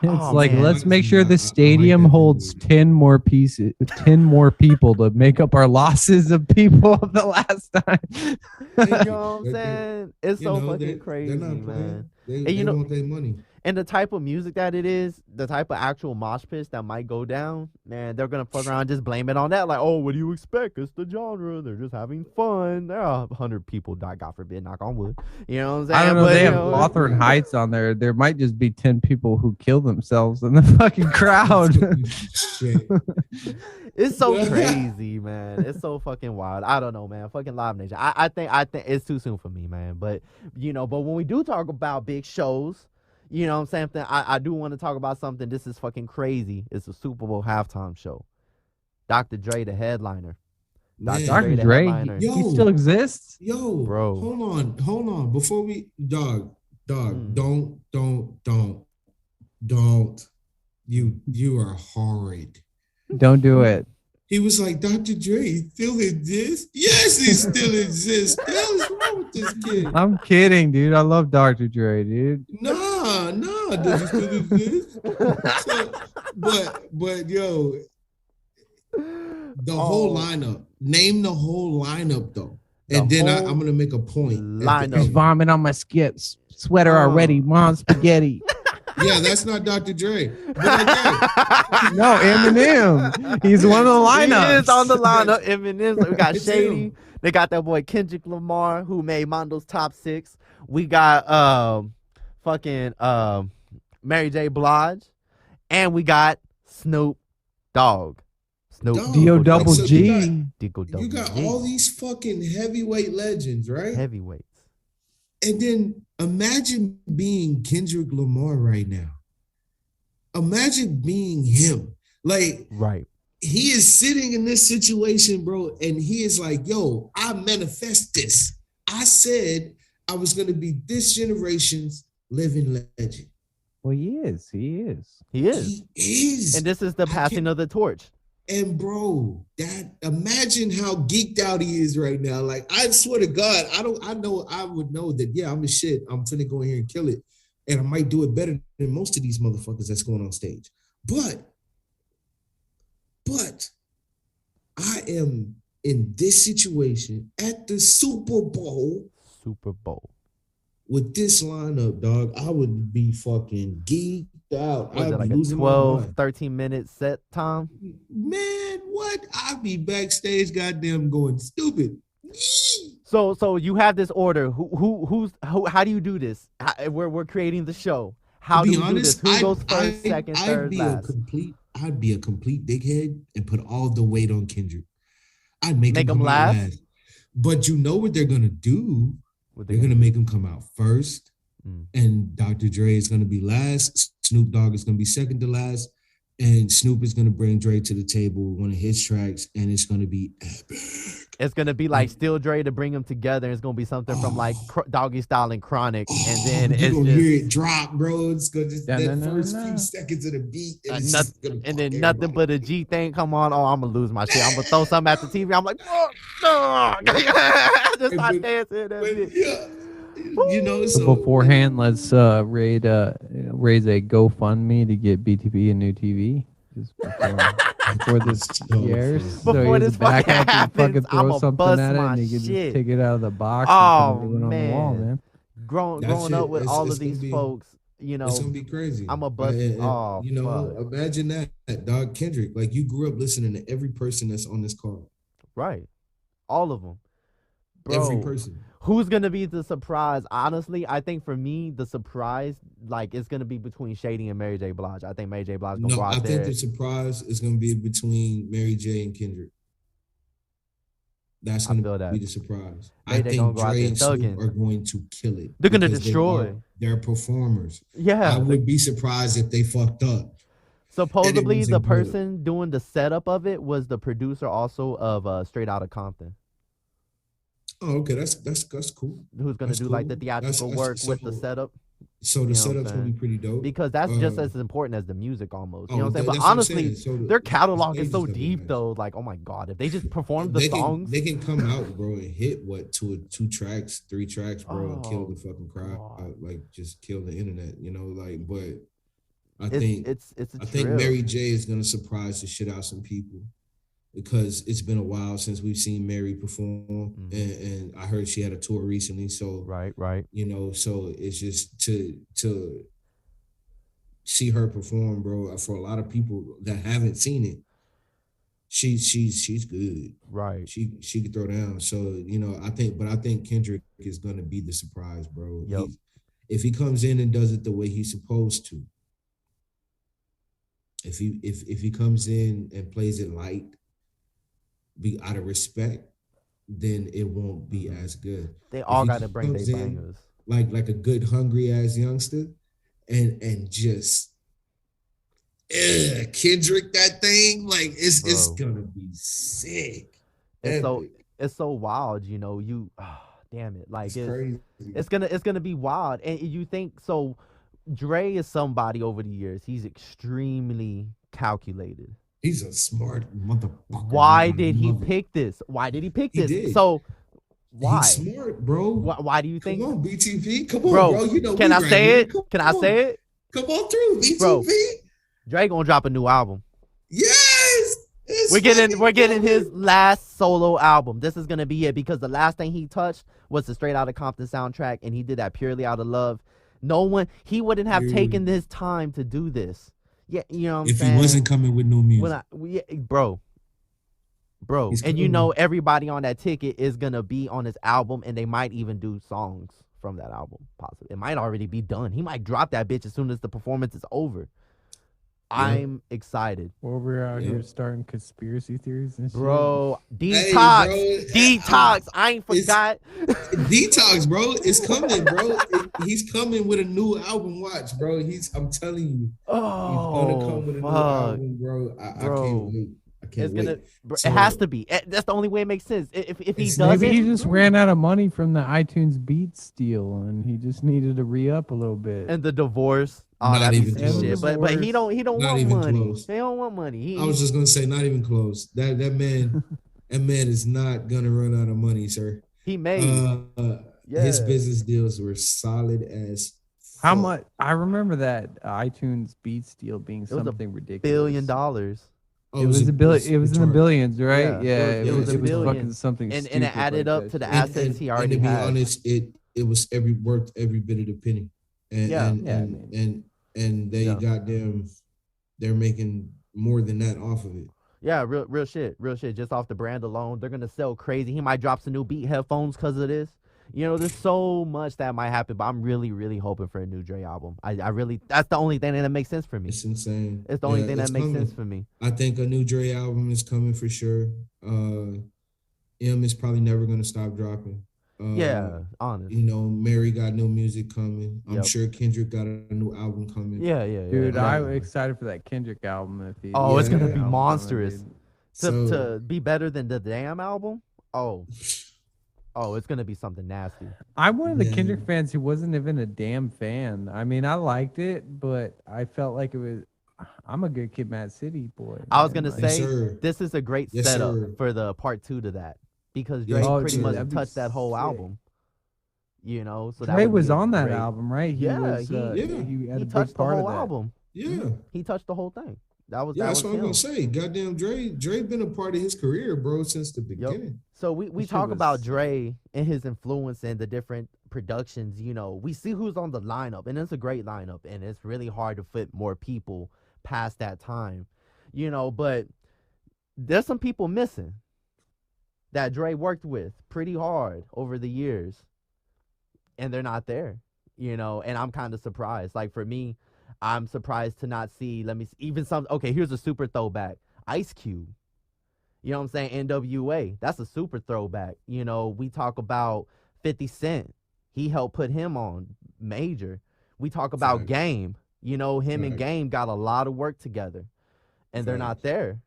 It's like, let's make sure the stadium holds 10 more pieces, 10 more people to make up our losses of people of the last time. You know what I'm saying? It's so fucking crazy, man. They want their money. And the type of music that it is, the type of actual mosh pits that might go down, man, they're gonna fuck around and just blame it on that. Like, oh, what do you expect? It's the genre. They're just having fun. There are 100 people die, God forbid, knock on wood. You know what I'm saying? I don't know. They have Hawthorne Heights on there. There might just be 10 people who kill themselves in the fucking crowd. It's so crazy, man. It's so fucking wild. I don't know, man. Fucking Live Nation. I think it's too soon for me, man. But but when we do talk about big shows, you know what I'm saying? I do want to talk about something. This is fucking crazy. It's a Super Bowl halftime show. Dr. Dre, the headliner. Dr. Dre, he still exists? Yo, bro. Hold on. Before we, dog, don't. You are horrid. Don't do it. He was like, Dr. Dre still exists? Yes, he still exists. What the hell is wrong with this kid? I'm kidding, dude. I love Dr. Dre, dude. Nah, does he still exist? But yo, the whole lineup. Name the whole lineup though. And then I'm gonna make a point. Lineup. Vomit on my skips. Sweater already. Mom spaghetti. Yeah, that's not Dr. Dre. No, Eminem. He's one of the lineups. He is on the lineup. Eminem. We got Shady. Him. They got that boy Kendrick Lamar, who made Mondo's top 6. We got Mary J. Blige, and we got Snoop Dogg. D-O-double G. You got all these fucking heavyweight legends, right? Heavyweights. And then imagine being Kendrick Lamar right now. Imagine being him. Like, right. He is sitting in this situation, bro, and he is like, yo, I manifest this. I said I was going to be this generation's living legend. Well, he is. He is. And this is the passing of the torch. And bro, imagine how geeked out he is right now. Like, I swear to God, I would know that, yeah, I'm the shit. I'm finna go in here and kill it. And I might do it better than most of these motherfuckers that's going on stage. But I am in this situation at the Super Bowl. With this lineup, dog, I would be fucking geeked out. Was it like a 12, 13-minute set time? Man, what? I'd be backstage, goddamn, going stupid. So you have this order. How do you do this? We're creating the show. How do we do this? Who goes first, second, third, last? I'd be a complete dickhead and put all the weight on Kendrick. I'd make him last. But you know what they're gonna do? They're gonna make him come out first, and Dr. Dre is gonna be last. Snoop Dogg is gonna be second to last, and Snoop is gonna bring Dre to the table with one of his tracks, and it's gonna be epic. It's gonna be like Still Dre to bring them together. It's gonna be something from like Doggy Style and Chronic, and then you're gonna hear it drop, bro. It's gonna just that first few seconds of the beat, and then nothing but a G thing come on. Oh, I'm gonna lose my shit. I'm gonna throw something at the TV. I'm like, just start dancing. You know, so beforehand, let's raise a GoFundMe to get BTP a new TV. Just before this airs, before this fucking happens, throw something at it and you can just take it out of the box. Oh and man. On the wall, man. Growing up with all of these folks, you know, it's gonna be crazy. I'm a bust. Imagine that, dog. Kendrick, like you grew up listening to every person that's on this card, right? All of them, bro. Every person. Who's gonna be the surprise? Honestly, I think for me, the surprise, like, it's gonna be between Shady and Mary J. Blige. I think Mary J. Blige gonna go out there. I think the surprise is gonna be between Mary J. and Kendrick. That's gonna be the surprise. I think Dre and Snoop are going to kill it. They're gonna destroy. They're performers. Yeah, I would be surprised if they fucked up. Supposedly, the person doing the setup of it was the producer also of Straight Outta Compton. Oh, okay, that's cool. Who's gonna do like the theatrical work with the setup? So the setup's gonna be pretty dope. Because that's just as important as the music almost. You know what I'm saying? But honestly, their catalog is so deep though. Like, oh my God, if they just perform the songs, they can come out, bro, and hit two tracks, 3 tracks, bro, and kill the fucking crowd. Like just kill the internet, you know, like, but I think trip. Mary J is gonna surprise the shit out some people because it's been a while since we've seen Mary perform, and I heard she had a tour recently. So right, you know, so it's just to see her perform, bro. For a lot of people that haven't seen it, she's good. Right. She can throw down. So you know, I think Kendrick is gonna be the surprise, bro. Yep. If he comes in and does it the way he's supposed to, if he comes in and plays it light, be out of respect, then it won't be as good. They all got to bring their bangers, like a good hungry ass youngster, and just Kendrick that thing, like it's gonna be sick. It's so wild, you know. Damn it, like it's crazy. It's gonna be wild, and you think so. Dre is somebody over the years. He's extremely calculated. He's a smart motherfucker. Why did he pick this? Why did he pick this? Did. So why? He's smart, bro. Why do you think? Come on, BTP. Come on, bro. You know, can I say it? Can I say it? Come on through, BTP. Bro, Dre gonna drop a new album. Yes. We're getting his last solo album. This is gonna be it because the last thing he touched was the Straight Outta Compton soundtrack, and he did that purely out of love. He wouldn't have taken this time to do this. Yeah, you know what I'm saying? If he wasn't coming with no music. Bro. And you know everybody on that ticket is gonna be on his album, and they might even do songs from that album. Possibly. It might already be done. He might drop that bitch as soon as the performance is over. I'm excited. Well, we're out here starting conspiracy theories and shit. Bro, detox. Detox. I ain't forgot. Detox, bro. It's coming, bro. He's coming with a new album. Watch, bro. I'm telling you. Oh, he's gonna come with a new album, bro. I can't wait. It has to be. That's the only way it makes sense. If he doesn't, maybe he just ran out of money from the iTunes Beats deal, and he just needed to re-up a little bit. And the divorce. Not even close. Shit. But he don't want money. Close. They don't want money. I was just gonna say, not even close. That man, that man is not gonna run out of money, sir. He made. His business deals were solid as. How much? I remember that iTunes Beats deal being something ridiculous. $1 billion. It was a billion. It was in the billions, right? Yeah, it was a billion. Fucking something, and it added up to the assets he already had. And to be honest, it was worth every bit of the penny. And they they're making more than that off of it. Yeah, real shit. Just off the brand alone, they're gonna sell crazy. He might drop some new Beat headphones because of this. You know, there's so much that might happen, but I'm really, really hoping for a new Dre album. I really, that's the only thing that makes sense for me. It's insane. It's the only thing that makes sense for me. I think a new Dre album is coming for sure. M is probably never gonna stop dropping. Honest. You know, Mary got new music coming. I'm sure Kendrick got a new album coming. Yeah. Dude, I'm excited for that Kendrick album. It's gonna be monstrous. To be better than the damn album. Oh, it's gonna be something nasty. I'm one of the Kendrick fans who wasn't even a damn fan. I mean, I liked it, but I felt like it was. I'm a good Kid, Mad City boy. I was gonna say this is a great setup for the part 2 to that. Because Dre pretty much touched that whole album, you know. So Dre was on that album, right? He had a touched big part the whole of that. album. Yeah, he touched the whole thing. That's what I'm gonna say. Goddamn, Dre been a part of his career, bro, since the beginning. So we talk about Dre and his influence and the different productions. You know, we see who's on the lineup, and it's a great lineup, and it's really hard to fit more people past that time, you know. But there's some people missing that Dre worked with pretty hard over the years, and they're not there, you know, and I'm kind of surprised. Like, for me, I'm surprised to not see, here's a super throwback, Ice Cube. You know what I'm saying? NWA, that's a super throwback. You know, we talk about 50 Cent. He helped put him on major. We talk about Game. You know, him and Game got a lot of work together, and they're not there.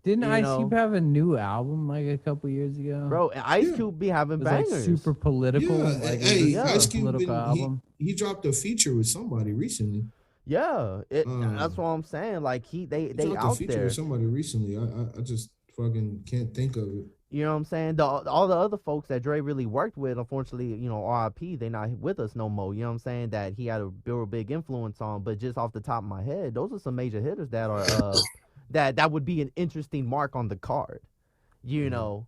Didn't Ice Cube have a new album like a couple years ago? Bro, Ice Cube be having bangers. Like super political. Ice Cube he dropped a feature with somebody recently. Yeah, that's what I'm saying. Like they dropped out a feature there with somebody recently. I just fucking can't think of it. You know what I'm saying? All the other folks that Dre really worked with, unfortunately, you know, RIP, they not with us no more. You know what I'm saying? That he had a real big influence on. But just off the top of my head, those are some major hitters that are that would be an interesting mark on the card. You know.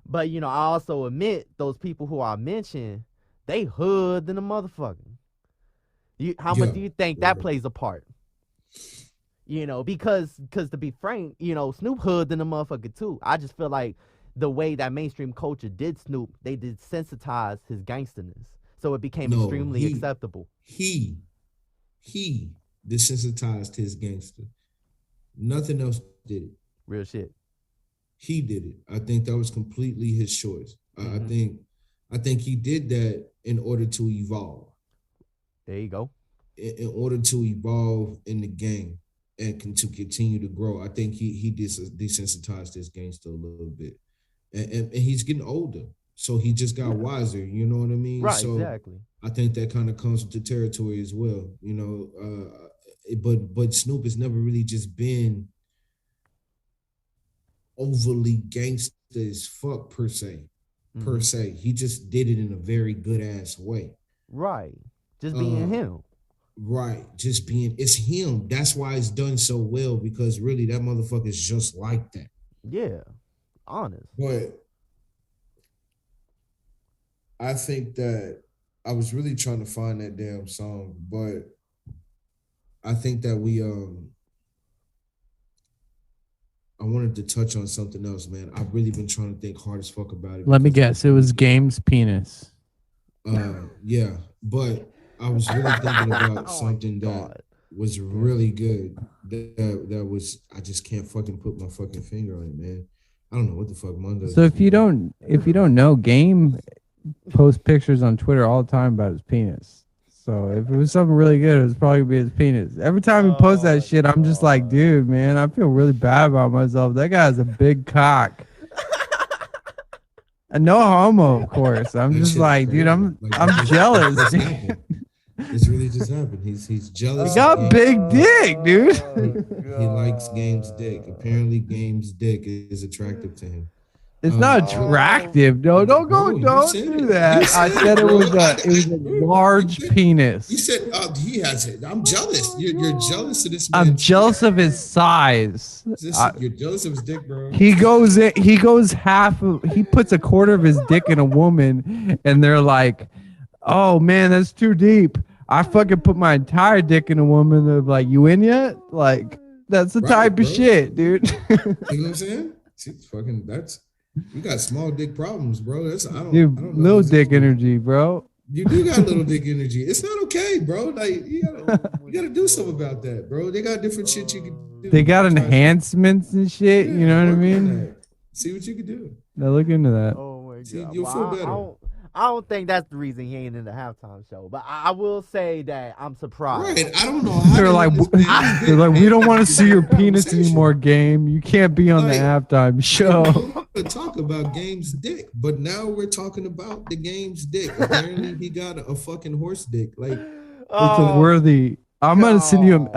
But you know, I also admit those people who I mentioned, they hood than a motherfucker. How much do you think that plays a part? You know, because to be frank, you know, Snoop hood than a motherfucker too. I just feel like the way that mainstream culture did Snoop, they did sensitize his gangsterness, so it became extremely acceptable. He desensitized his gangster. Nothing else did it. Real shit. He did it. I think that was completely his choice. I think he did that in order to evolve. There you go. In order to evolve in the game and to continue to grow, I think he desensitized his gangster a little bit. And he's getting older, so he just got wiser. You know what I mean? Right, so exactly. I think that kind of comes with the territory as well. You know, but Snoop has never really just been overly gangster as fuck per se. He just did it in a very good ass way. Right, just being him. Right, just being, it's him. That's why it's done so well, because really that motherfucker's just like that. Yeah. Honest. But I think that I was really trying to find that damn song, but I think that I wanted to touch on something else, man. I've really been trying to think hard as fuck about it. Let me guess, it was Game's penis. Yeah, but I was really thinking about something that was really good. That was, I just can't fucking put my fucking finger on it, man. I don't know what the fuck Mondeaux. So if you don't know, Game posts pictures on Twitter all the time about his penis. So if it was something really good, it was probably gonna be his penis. Every time he posts that shit, I'm just like, dude, man, I feel really bad about myself. That guy has a big cock. And no homo, of course. I'm just like, dude, I'm jealous. It's really just happened. He's jealous. He got big dick, dude. He likes Game's dick. Apparently, Game's dick is attractive to him. It's not attractive. No, don't do that. I said it was a large penis. You said he has it. I'm jealous. You're jealous of this man. I'm jealous of his size. You're jealous of his dick, bro. He puts a quarter of his dick in a woman, and they're like, oh man, that's too deep. I fucking put my entire dick in a woman. They're like, you in yet? Like, that's the type of shit, dude. You know what I'm saying? See, you got small dick problems, bro. I don't know. Little dick energy, bro. You do got little dick energy. It's not okay, bro. Like you gotta do something about that, bro. They got different shit you can do. They got enhancements and shit. You know what I mean? See what you can do. Now look into that. Oh my god. See, you'll feel better. I don't think that's the reason he ain't in the halftime show, but I will say that I'm surprised. Right, I don't know. They're like, we don't want to see your penis anymore, Game. You can't be on the halftime show. We talk about Game's dick, but now we're talking about the Game's dick. Apparently, he got a fucking horse dick. Like, it's a worthy. I'm gonna send you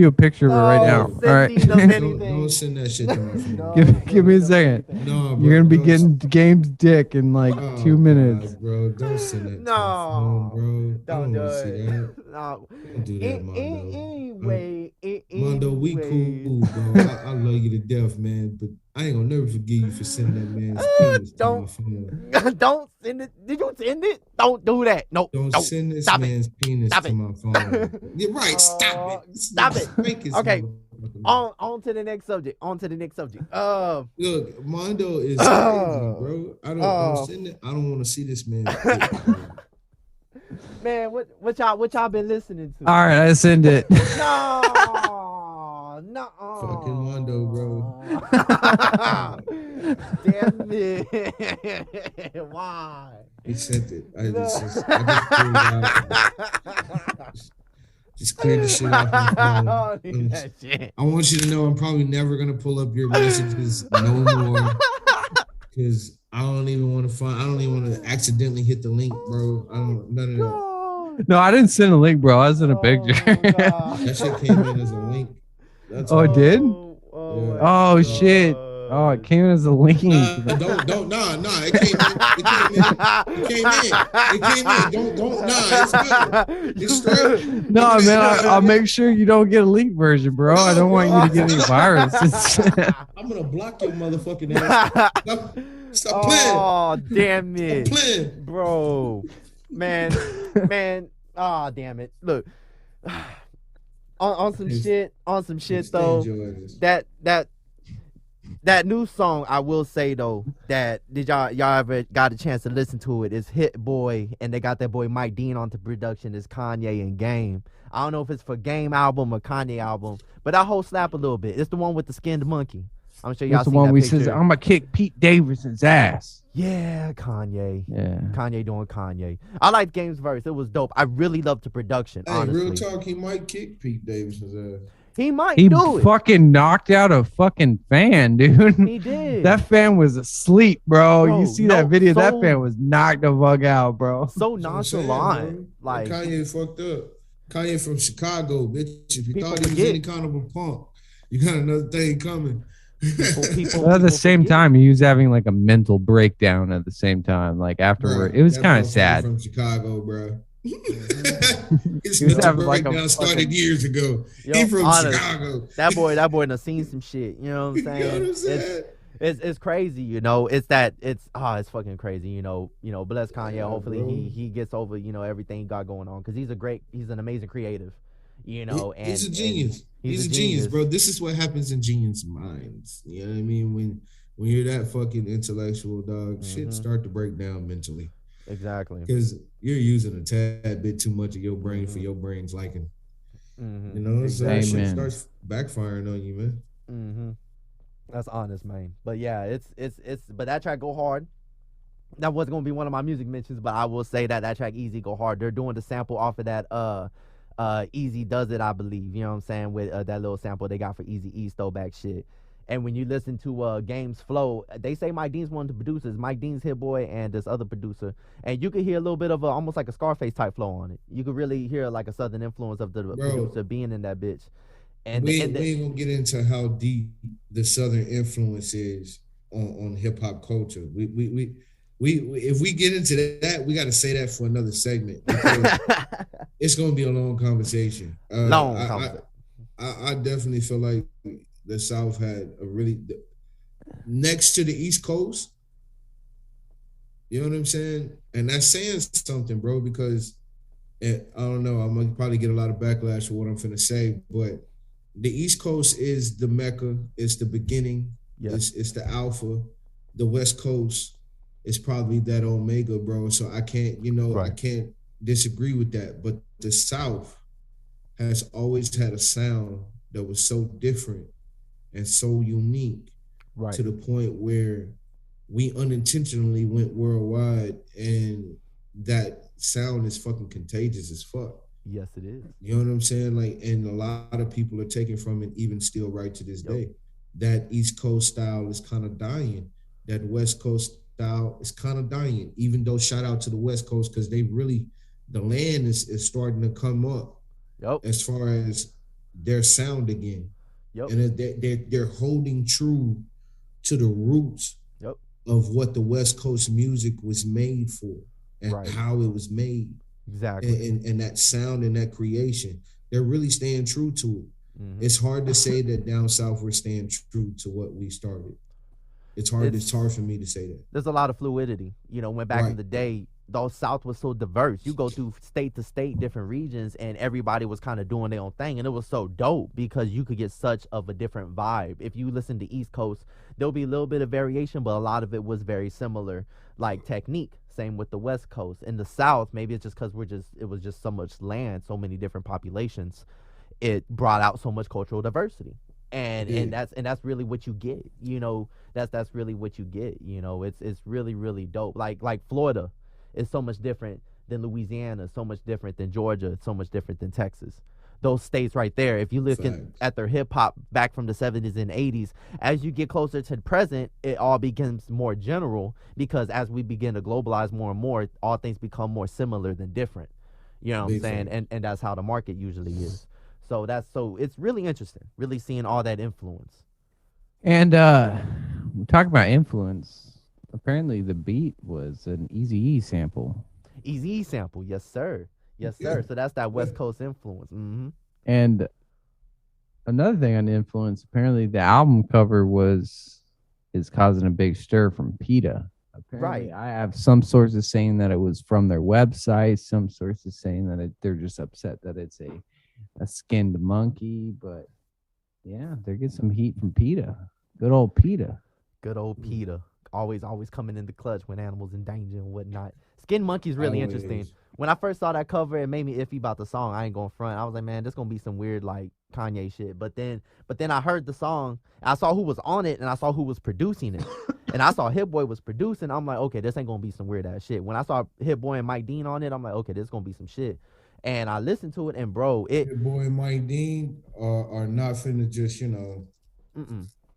a picture of it right now. All right. Don't send that shit to my phone. Give me a second. No, bro, you're gonna be getting Game's dick in like 2 minutes. God, bro, don't send that. No, to my phone, bro. Don't do see it. that. No. Don't do that, Mondeaux. Anyway, Mondeaux, we cool, bro. I love you to death, man. But I ain't gonna never forgive you for sending that man's penis to my phone. Don't send it. Did you send it? Don't do that. No. Don't send this man's penis to my phone. You're right. Stop it. Stop it. Okay. On to the next subject. Look, Mondeaux is crazy, bro. Don't send it. I don't want to see this man. Man, what y'all been listening to? All right, I send it. No. Fucking Mondeaux, bro. Damn it. Why? He sent it. I just cleared the shit off my phone. I want you to know I'm probably never gonna pull up your messages no more. Because I don't even want to accidentally hit the link, bro. None of that. No, I didn't send a link, bro. I sent a picture. That shit came in as a link. It did? Yeah. Shit. Oh, it came as a link. Nah, it came in. It's good. It's straight. No, man, I'll make sure you don't get a leaked version, bro. I don't want you to get any viruses. I'm gonna block your motherfucking ass. Stop playing. Oh, damn it. Stop playing. Bro. Man. Oh, damn it. Look. On some shit though. That new song, I will say though, that y'all ever got a chance to listen to it? It's Hit Boy, and they got that boy Mike Dean onto production. It's Kanye and Game. I don't know if it's for Game album or Kanye album, but that whole slap a little bit. It's the one with the skinned monkey. I'm sure y'all It's the seen one that we picture. says I'm gonna kick Pete Davidson's ass. Yeah, Kanye. Yeah, Kanye doing Kanye. I like Game's verse. It was dope. I really loved the production. Hey, honestly, real talk, he might kick Pete Davidson's ass. He might he do it. fucking knocked out a fucking fan, dude. He did. That fan was asleep, bro. You see that video? So, that fan was knocked the fuck out, bro. So nonchalant. Like Kanye fucked up. Kanye from Chicago, bitch. If you thought he was forget. any kind of a punk, you got another thing coming. But at the same time, he was having like a mental breakdown at the same time. Like afterward, it was kind of sad. From Chicago, bro. His was mental having like breakdown a started fucking- years ago. Yo, He from honest, Chicago. That boy done seen some shit. You know what I'm saying? You know what I'm saying? It's crazy, you know. It's fucking crazy, you know. Bless Kanye. Yeah, hopefully bro. he gets over, everything he got going on, because he's an amazing creative, you know. He's a genius. He's a genius, bro. This is what happens in genius minds. You know what I mean? When you're that fucking intellectual, dog, shit start to break down mentally. Exactly. Because you're using a tad bit too much of your brain for your brain's liking. You know, so shit starts backfiring on you, man. That's honest, man. But yeah, but that track go hard. That wasn't gonna be one of my music mentions, but I will say that track EAZY go hard. They're doing the sample off of that EAZY Does It, I believe. You know what I'm saying? With that little sample they got for Eazy-E's throwback shit. And when you listen to Game's flow, they say Mike Dean's one of the producers. Mike Dean's Hit Boy and this other producer. And you could hear a little bit of almost like a Scarface type flow on it. You could really hear like a southern influence of the producer being in that bitch. And we ain't gonna get into how deep the southern influence is on hip hop culture. We if we get into that, we got to say that for another segment. It's gonna be a long conversation. I definitely feel like the South had a really next to the East Coast. You know what I'm saying? And that's saying something, bro, because I don't know, I'm gonna probably get a lot of backlash for what I'm finna say, but the East Coast is the Mecca, it's the beginning, it's the Alpha. The West Coast is probably that Omega, bro. So I can't, I can't disagree with that. But the South has always had a sound that was so different and so unique to the point where we unintentionally went worldwide, and that sound is fucking contagious as fuck. Yes, it is. You know what I'm saying? Like, and a lot of people are taking from it, even still right to this day. That East Coast style is kind of dying. That West Coast style is kind of dying. Even though shout out to the West Coast, because they really, the land is starting to come up as far as their sound again. And they're holding true to the roots of what the West Coast music was made for and how it was made. Exactly. And that sound and that creation, they're really staying true to it. It's hard to say that down south we're staying true to what we started. It's hard for me to say that. There's a lot of fluidity. When back in the day, the South was so diverse. You go through state to state, different regions, and everybody was kind of doing their own thing. And it was so dope because you could get such of a different vibe. If you listen to East Coast, there'll be a little bit of variation, but a lot of it was very similar, like technique. Same with the West Coast. In the South, maybe it's just because it was just so much land, so many different populations. It brought out so much cultural diversity. And that's really what you get. That's really what you get. It's really, really dope. Like Florida is so much different than Louisiana, so much different than Georgia, so much different than Texas. Those states right there, if you look at their hip hop back from the 70s and 80s, as you get closer to the present, it all becomes more general, because as we begin to globalize more and more, all things become more similar than different. You know what I'm saying? And that's how the market usually is. So it's really interesting, really seeing all that influence. And we talk about influence. Apparently, the beat was an EAZY sample. EAZY sample, yes sir, yes sir. So that's that West Coast influence. And another thing on influence, apparently the album cover is causing a big stir from PETA. Apparently, I have some sources saying that it was from their website. Some sources saying that they're just upset that it's a skinned monkey. But yeah, they're getting some heat from PETA. Good old PETA. Good old PETA. Always coming in the clutch when animals in danger and whatnot. Skin Monkey's really interesting. When I first saw that cover, it made me iffy about the song. I ain't going front. I was like, man, this gonna be some weird like Kanye shit. But then I heard the song. I saw who was on it, and I saw who was producing it. And I saw Hit Boy was producing. I'm like, okay, this ain't gonna be some weird ass shit. When I saw Hit Boy and Mike Dean on it, I'm like, okay, this gonna be some shit. And I listened to it, and bro, Hit Boy and Mike Dean are not finna just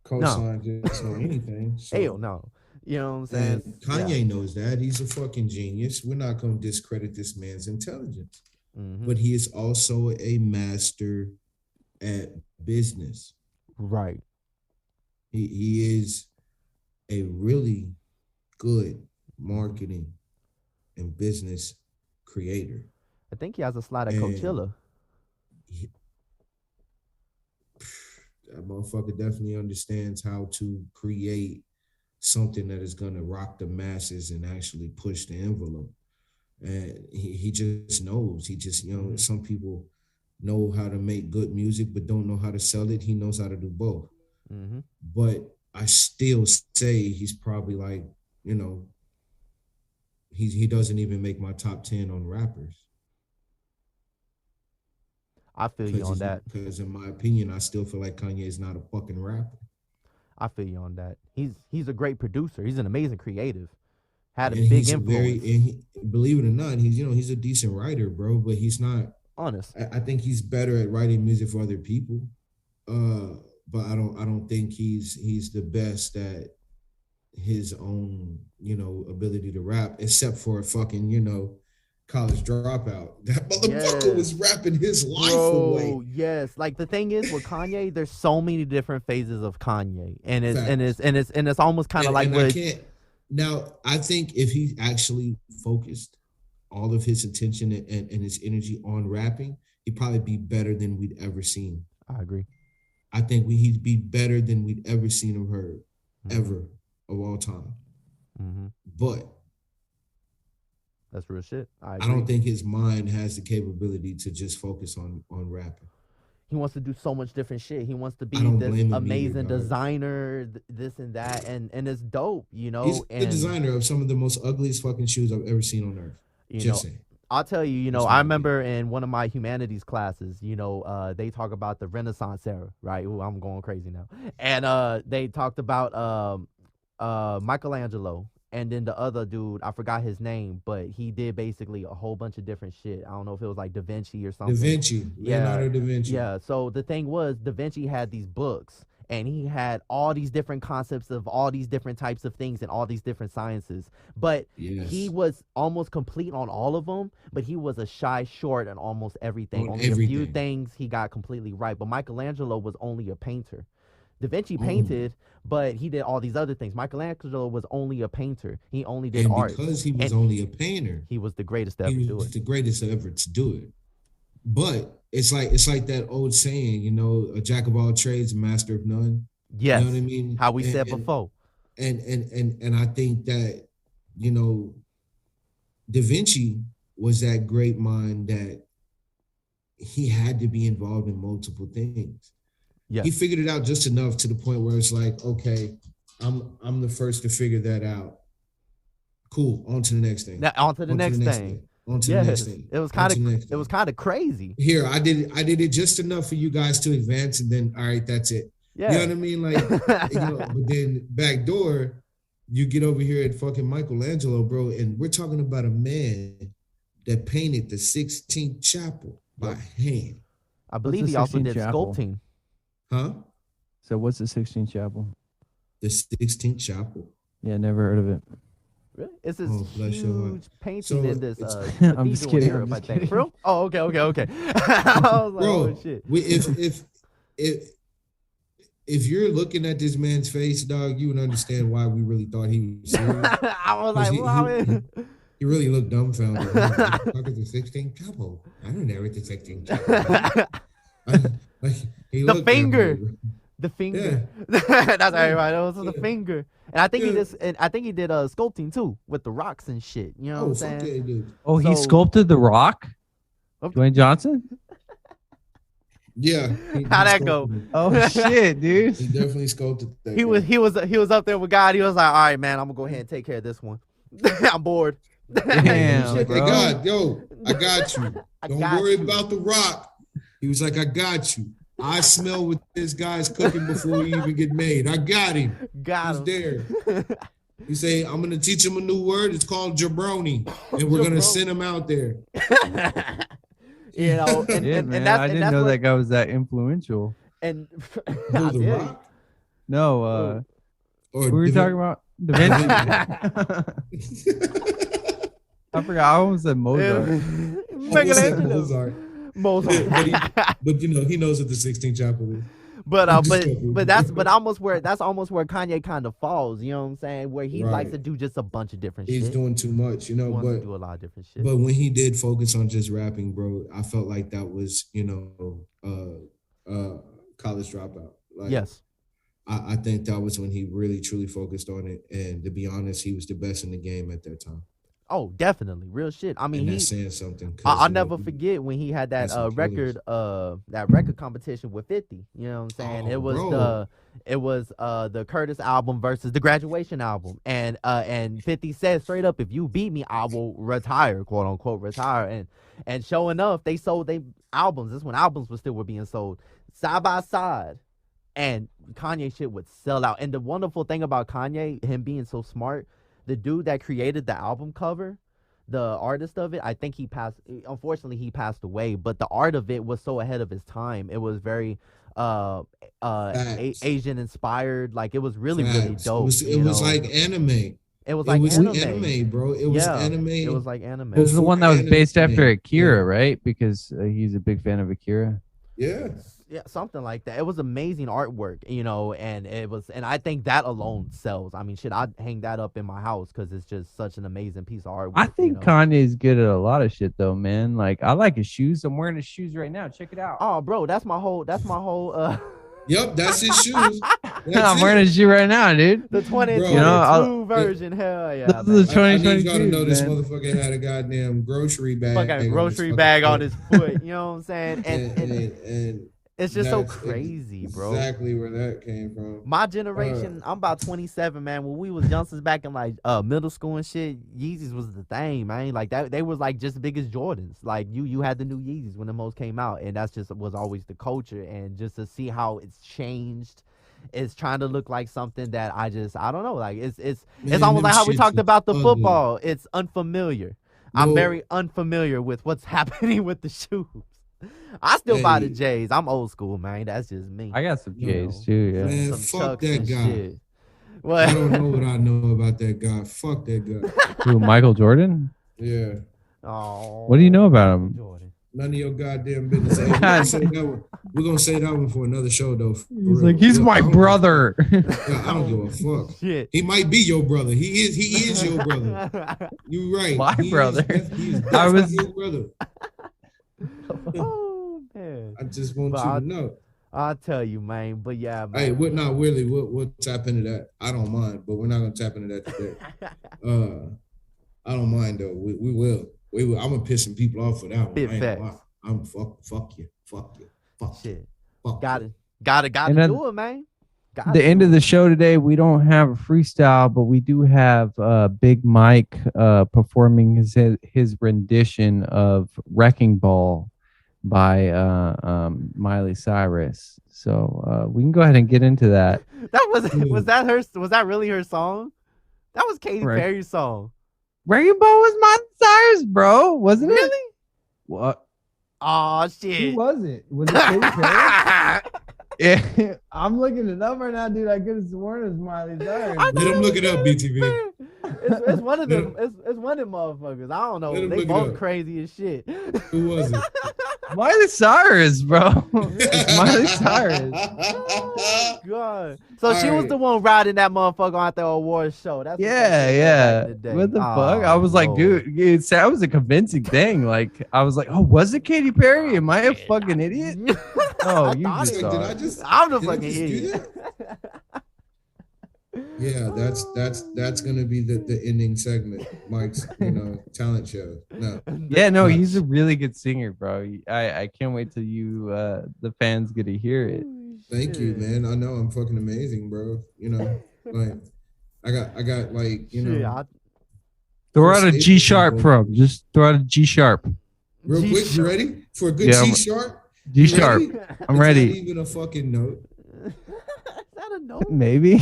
co-sign just on anything. So. Hell no. You know what I'm saying? And Kanye knows that. He's a fucking genius. We're not going to discredit this man's intelligence. But he is also a master at business. Right. He is a really good marketing and business creator. I think he has a slide at Coachella. That motherfucker definitely understands how to create something that is going to rock the masses and actually push the envelope. And he just knows. He just, some people know how to make good music but don't know how to sell it. He knows how to do both. But I still say he's probably like, he doesn't even make my top 10 on rappers. I feel you on that. Because in my opinion, I still feel like Kanye is not a fucking rapper. I feel you on that. He's a great producer. He's an amazing creative. Had a big influence. Believe it or not, he's a decent writer, bro. But he's not honest. I think he's better at writing music for other people. But I don't think he's the best at his own ability to rap, except for a fucking College Dropout. That motherfucker was rapping his life away. Yes, like the thing is with Kanye, there's so many different phases of Kanye, and it's almost kind of like what. Now, I think if he actually focused all of his attention and his energy on rapping, he'd probably be better than we'd ever seen. I agree. I think he'd be better than we'd ever seen or heard, ever of all time. But that's real shit. I don't think his mind has the capability to just focus on rapping. He wants to do so much different shit. He wants to be this amazing designer, this and that, and it's dope, He's the designer of some of the most ugliest fucking shoes I've ever seen on earth. Just saying. I'll tell you, I remember in one of my humanities classes, they talk about the Renaissance era, right? Ooh, I'm going crazy now. And they talked about Michelangelo. And then the other dude, I forgot his name, but he did basically a whole bunch of different shit. I don't know if it was like Da Vinci or something. Leonardo da Vinci. Yeah, so the thing was, Da Vinci had these books, and he had all these different concepts of all these different types of things and all these different sciences. But he was almost complete on all of them, but he was a shy short on almost everything. Only a few things he got completely right. But Michelangelo was only a painter. Da Vinci painted, but he did all these other things. Michelangelo was only a painter. He only did art. Because he was only a painter, he was the greatest to ever do it. He was the greatest ever to do it. But it's like that old saying, a jack of all trades, master of none. Yes. You know what I mean? How we said before. And I think that, Da Vinci was that great mind that he had to be involved in multiple things. He figured it out just enough to the point where it's like, okay, I'm the first to figure that out. Cool. On to the next thing. On to the next thing. It was kind of crazy. Here, I did it just enough for you guys to advance, and then all right, that's it. Yeah. You know what I mean? Like, but then back door, you get over here at fucking Michelangelo, bro, and we're talking about a man that painted the 16th chapel by hand. I believe he also did sculpting. Huh? So what's the 16th chapel? The 16th chapel. Yeah, never heard of it. Really? It's this huge painting in this. I'm just kidding. I think. Bro? Oh, okay. I was like, bro, oh shit. If if you're looking at this man's face, dog, you would understand why we really thought he was serious. I was like, he really looked dumbfounded. Talking to 16 couple. I don't know what the 16 couple. Like the finger. The finger. Yeah. That's everybody. That was the finger. And I think he did sculpting too with the rocks and shit. You know what I'm saying? Yeah, dude. Oh, he sculpted the rock? Dwayne Johnson? Yeah. How'd that go? Oh shit, dude. He definitely sculpted that. He was up there with God. He was like, all right, man, I'm gonna go ahead and take care of this one. I'm bored. Damn, hey bro. God, yo, I got you. Don't worry about the rock. He was like, I got you. I smell what this guy's cooking before he even get made. I got him. Got him. He's there. You say, I'm gonna teach him a new word. It's called jabroni, and we're gonna send him out there. You know, I didn't know that guy was that influential. And the rock? No, who were you talking about? Da Vinci. I forgot. I almost said Mozart. Mozart. But you know, he knows what the 16th chapel is. But that's almost where Kanye kind of falls. You know what I'm saying? Where he likes to do just a bunch of different shit. He's doing too much, you know. He wants to do a lot of different shit. But when he did focus on just rapping, bro, I felt like that was, you know, college dropout. Like, yes. I think that was when he really truly focused on it, and to be honest, he was the best in the game at that time. Oh, definitely, real shit. I mean, he's saying something. I'll never forget when he had that record competition with 50. You know what I'm saying? It was the Curtis album versus the Graduation album, and 50 said straight up, if you beat me, I will retire, quote unquote, retire. And sure enough, they sold their albums. This when albums were being sold side by side, and Kanye shit would sell out. And the wonderful thing about Kanye, him being so smart. The dude that created the album cover, the artist of it, I think unfortunately he passed away, but the art of it was so ahead of his time. It was very Asian inspired. Like, it was really dope. It was like anime. It was like anime, bro. It was anime. It was like anime. It was the one that was based after Akira, right? Because he's a big fan of Akira. Yeah. Yeah, something like that. It was amazing artwork, you know, and I think that alone sells. I mean, shit, I'd hang that up in my house because it's just such an amazing piece of artwork. I think Kanye's good at a lot of shit, though, man. Like, I like his shoes. I'm wearing his shoes right now. Check it out. Oh, bro, that's my whole. Yep, that's his shoes. I'm wearing his shoe right now, dude. The 2022 version, hell yeah. This is the 2022. I need y'all to know this motherfucker had a goddamn grocery bag. Fucking grocery bag on his foot. You know what I'm saying? And it's just so crazy, bro. Exactly where that came from. My generation, I'm about 27, man. When we was youngsters back in like middle school and shit, Yeezys was the thing, man. Like that, they was like just big as Jordans. Like you had the new Yeezys when the most came out, and that's just was always the culture. And just to see how it's changed, it's trying to look like something that I don't know. Like it's almost like how we talked about the football. It's unfamiliar. I'm very unfamiliar with what's happening with the shoes. I still buy the J's. I'm old school, man. That's just me. I got some J's too. Yeah. Man, fuck that guy. Shit. What? I don't know what I know about that guy. Fuck that guy. Who, Michael Jordan? Yeah. Oh. What do you know about him? Jordan. None of your goddamn business. We're gonna say that one for another show, though. He's like, he's my brother. I don't give a fuck. Shit. He might be your brother. He is your brother. You're right. My brother. He is definitely your brother. Oh man! I just want you to know. I'll tell you, man. But yeah, man. Hey, we'll tap into that. I don't mind, but we're not gonna tap into that today. I don't mind though. We will. I'm gonna piss some people off for that one. Big facts. I'm fuck you. Shit. Fuck Gotta do it, man. The end of the show today, we don't have a freestyle, but we do have Big Mike performing his rendition of Wrecking Ball by Miley Cyrus. So we can go ahead and get into that. Was that really her song? That was Katy Perry's song. Wrecking Ball was Miley Cyrus, bro, wasn't it? Really? What? Oh shit! Who was it? Was it Katy Perry? Yeah, I'm looking it up right now, dude. I could have sworn it was Miley Cyrus. Let him look it up, BTV. It's one of them. It's one of them motherfuckers. I don't know. They both crazy as shit. Who was it? Miley Cyrus, bro. Miley Cyrus. Oh, God. So she was the one riding that motherfucker on the awards show. That's yeah. What the fuck? I was like, dude, that was a convincing thing. Like, I was like, oh, was it Katy Perry? Am I a fucking idiot? Oh, you just I'm the fucking idiot. Yeah, that's gonna be the ending segment, Mike's talent show. No, he's a really good singer, bro. I can't wait till you the fans get to hear it. Thank you, man. I know I'm fucking amazing, bro. Like I got like throw out a G sharp from. Just throw out a G sharp. Real quick, you ready for a good G sharp? G sharp. I'm ready. Not even a fucking note. Is that a note? Maybe.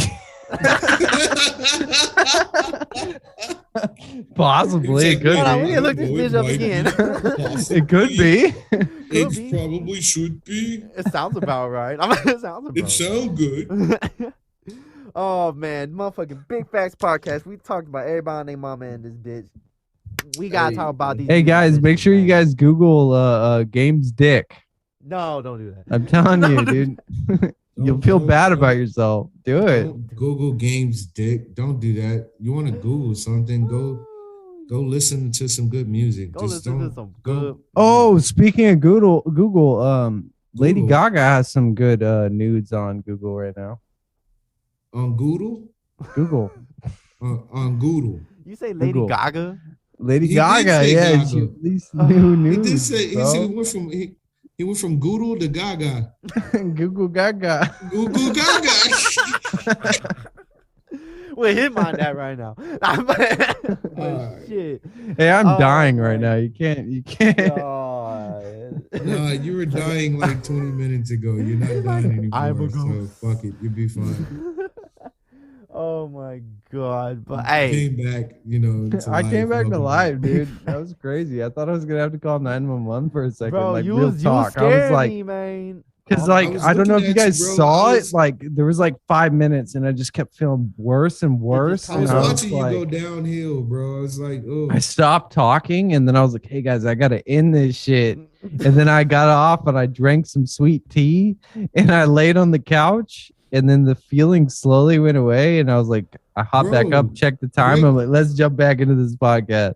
Possibly. It could be. We can look this bitch up again. It could be. It probably should be. It sounds about right. It sounds good. Oh man, motherfucking Big Facts podcast. We talked about everybody named mama in this bitch. We gotta talk about these. Hey guys, make sure you guys Google Game's dick. No, don't do that. I'm telling you, dude. You'll feel bad about yourself. Do it. Google Game's dick. Don't do that. You want to Google something? Go listen to some good music. Oh, speaking of Google, Lady Gaga has some good nudes on Google right now. On Google? Google. On Google. You say Lady Gaga? Lady Gaga, yeah. These new nudes. He did say he went from Google to Gaga. Google Gaga. Google Gaga. Wait, hit on that right now. Shit. Hey, I'm dying right now. You can't. Nah, you were dying like 20 minutes ago. You're not dying anymore. So fuck it. You'll be fine. Oh my God. But hey, came back, I came back to life, dude. That was crazy. I thought I was gonna have to call 911 for a second. Bro, like you real talk. I was like, me, man. Because I don't know if you guys saw it. Like there was like 5 minutes, and I just kept feeling worse and worse. I was watching you go downhill, bro. I was like, oh. I stopped talking, and then I was like, hey guys, I gotta end this shit. And then I got off, and I drank some sweet tea, and I laid on the couch. And then the feeling slowly went away, and I was like, I hopped back up, checked the time. I'm like, let's jump back into this podcast.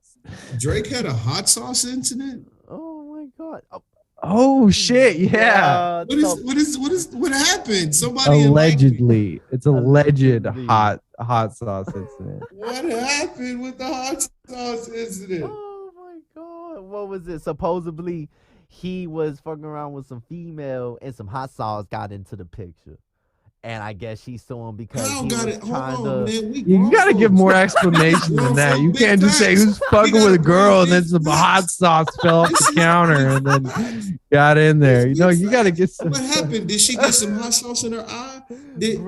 Drake had a hot sauce incident. Oh my God! Oh shit! Yeah. What happened? Somebody allegedly. It's alleged hot sauce incident. What happened with the hot sauce incident? Oh my God! What was it? Supposedly, he was fucking around with some female, and some hot sauce got into the picture. And I guess she's suing because he was trying to. You gotta give more explanation than that. You can't just say who's fucking with a girl and then some hot sauce fell off the counter and then got in there. You gotta get some. What happened? Did she get some hot sauce in her eye? Did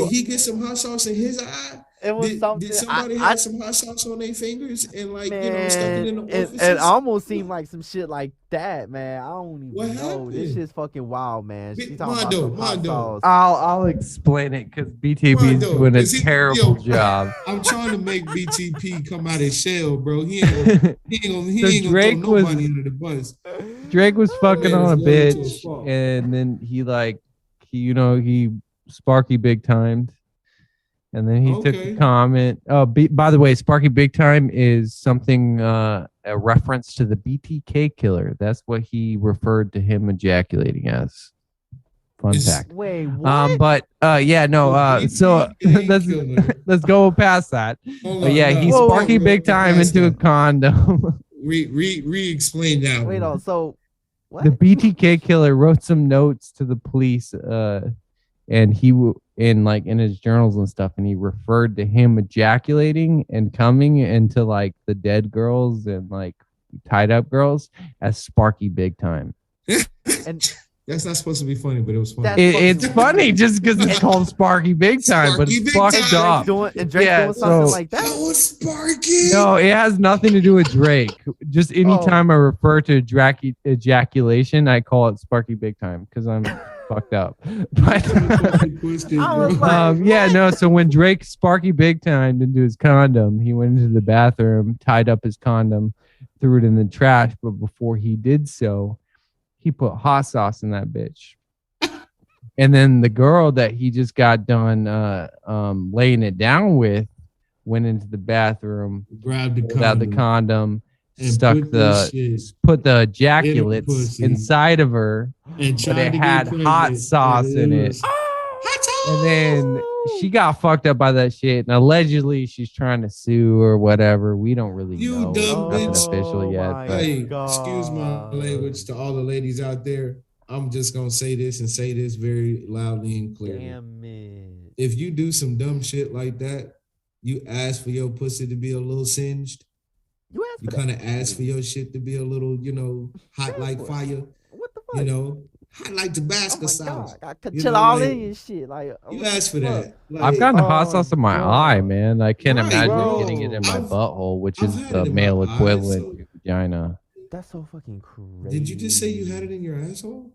he get some hot sauce in his eye? It was something. Did somebody have some hot sauce on their fingers and stuck it in the orifices? It almost seemed like some shit like that, man. I don't even know. This shit's fucking wild, man. Mondo. I'll explain it because BTP is doing a terrible job. I'm trying to make BTP come out of his shell, bro. He ain't gonna throw nobody under the bus. Drake was fucking on a bitch, and then he Sparky big timed. And then he took a comment. Oh, by the way, Sparky Big Time is something, a reference to the BTK killer. That's what he referred to him ejaculating as. Fun fact. Wait, what? So let's go past that. But yeah, he Sparky Big Time into a condom. Re-explain that. Wait, so what? The BTK killer wrote some notes to the police, and he in his journals and stuff, and he referred to him ejaculating and coming into like the dead girls and like tied up girls as Sparky Big Time. And that's not supposed to be funny, but it was funny. It's funny just because it's called Sparky Big Time, but it's fucked up. Drake doing something like that. That was Sparky. No, it has nothing to do with Drake. Just anytime I refer to ejaculation, I call it Sparky Big Time because I'm fucked up. But so when Drake Sparky Big Time into his condom, he went into the bathroom, tied up his condom, threw it in the trash, but before he did so, he put hot sauce in that bitch. And then the girl that he just got done laying it down with went into the bathroom, grabbed the condom, stuck put the ejaculates inside of her, but it had hot sauce in it. And then she got fucked up by that shit, and allegedly she's trying to sue or whatever. We don't really know. Nothing official yet. Hey, excuse my language to all the ladies out there. I'm just gonna say this and say this very loudly and clearly. Damn it. If you do some dumb shit like that, you ask for your pussy to be a little singed. You kind of ask for your shit to be a little, you know, hot like fire. What the fuck? You know, hot like Tabasco sauce. I could chill all in your shit. Like you ask for that. Like, I've gotten hot sauce in my eye, man. I can't imagine getting it in my butthole, which is the male equivalent to vagina. That's so fucking crazy. Did you just say you had it in your asshole?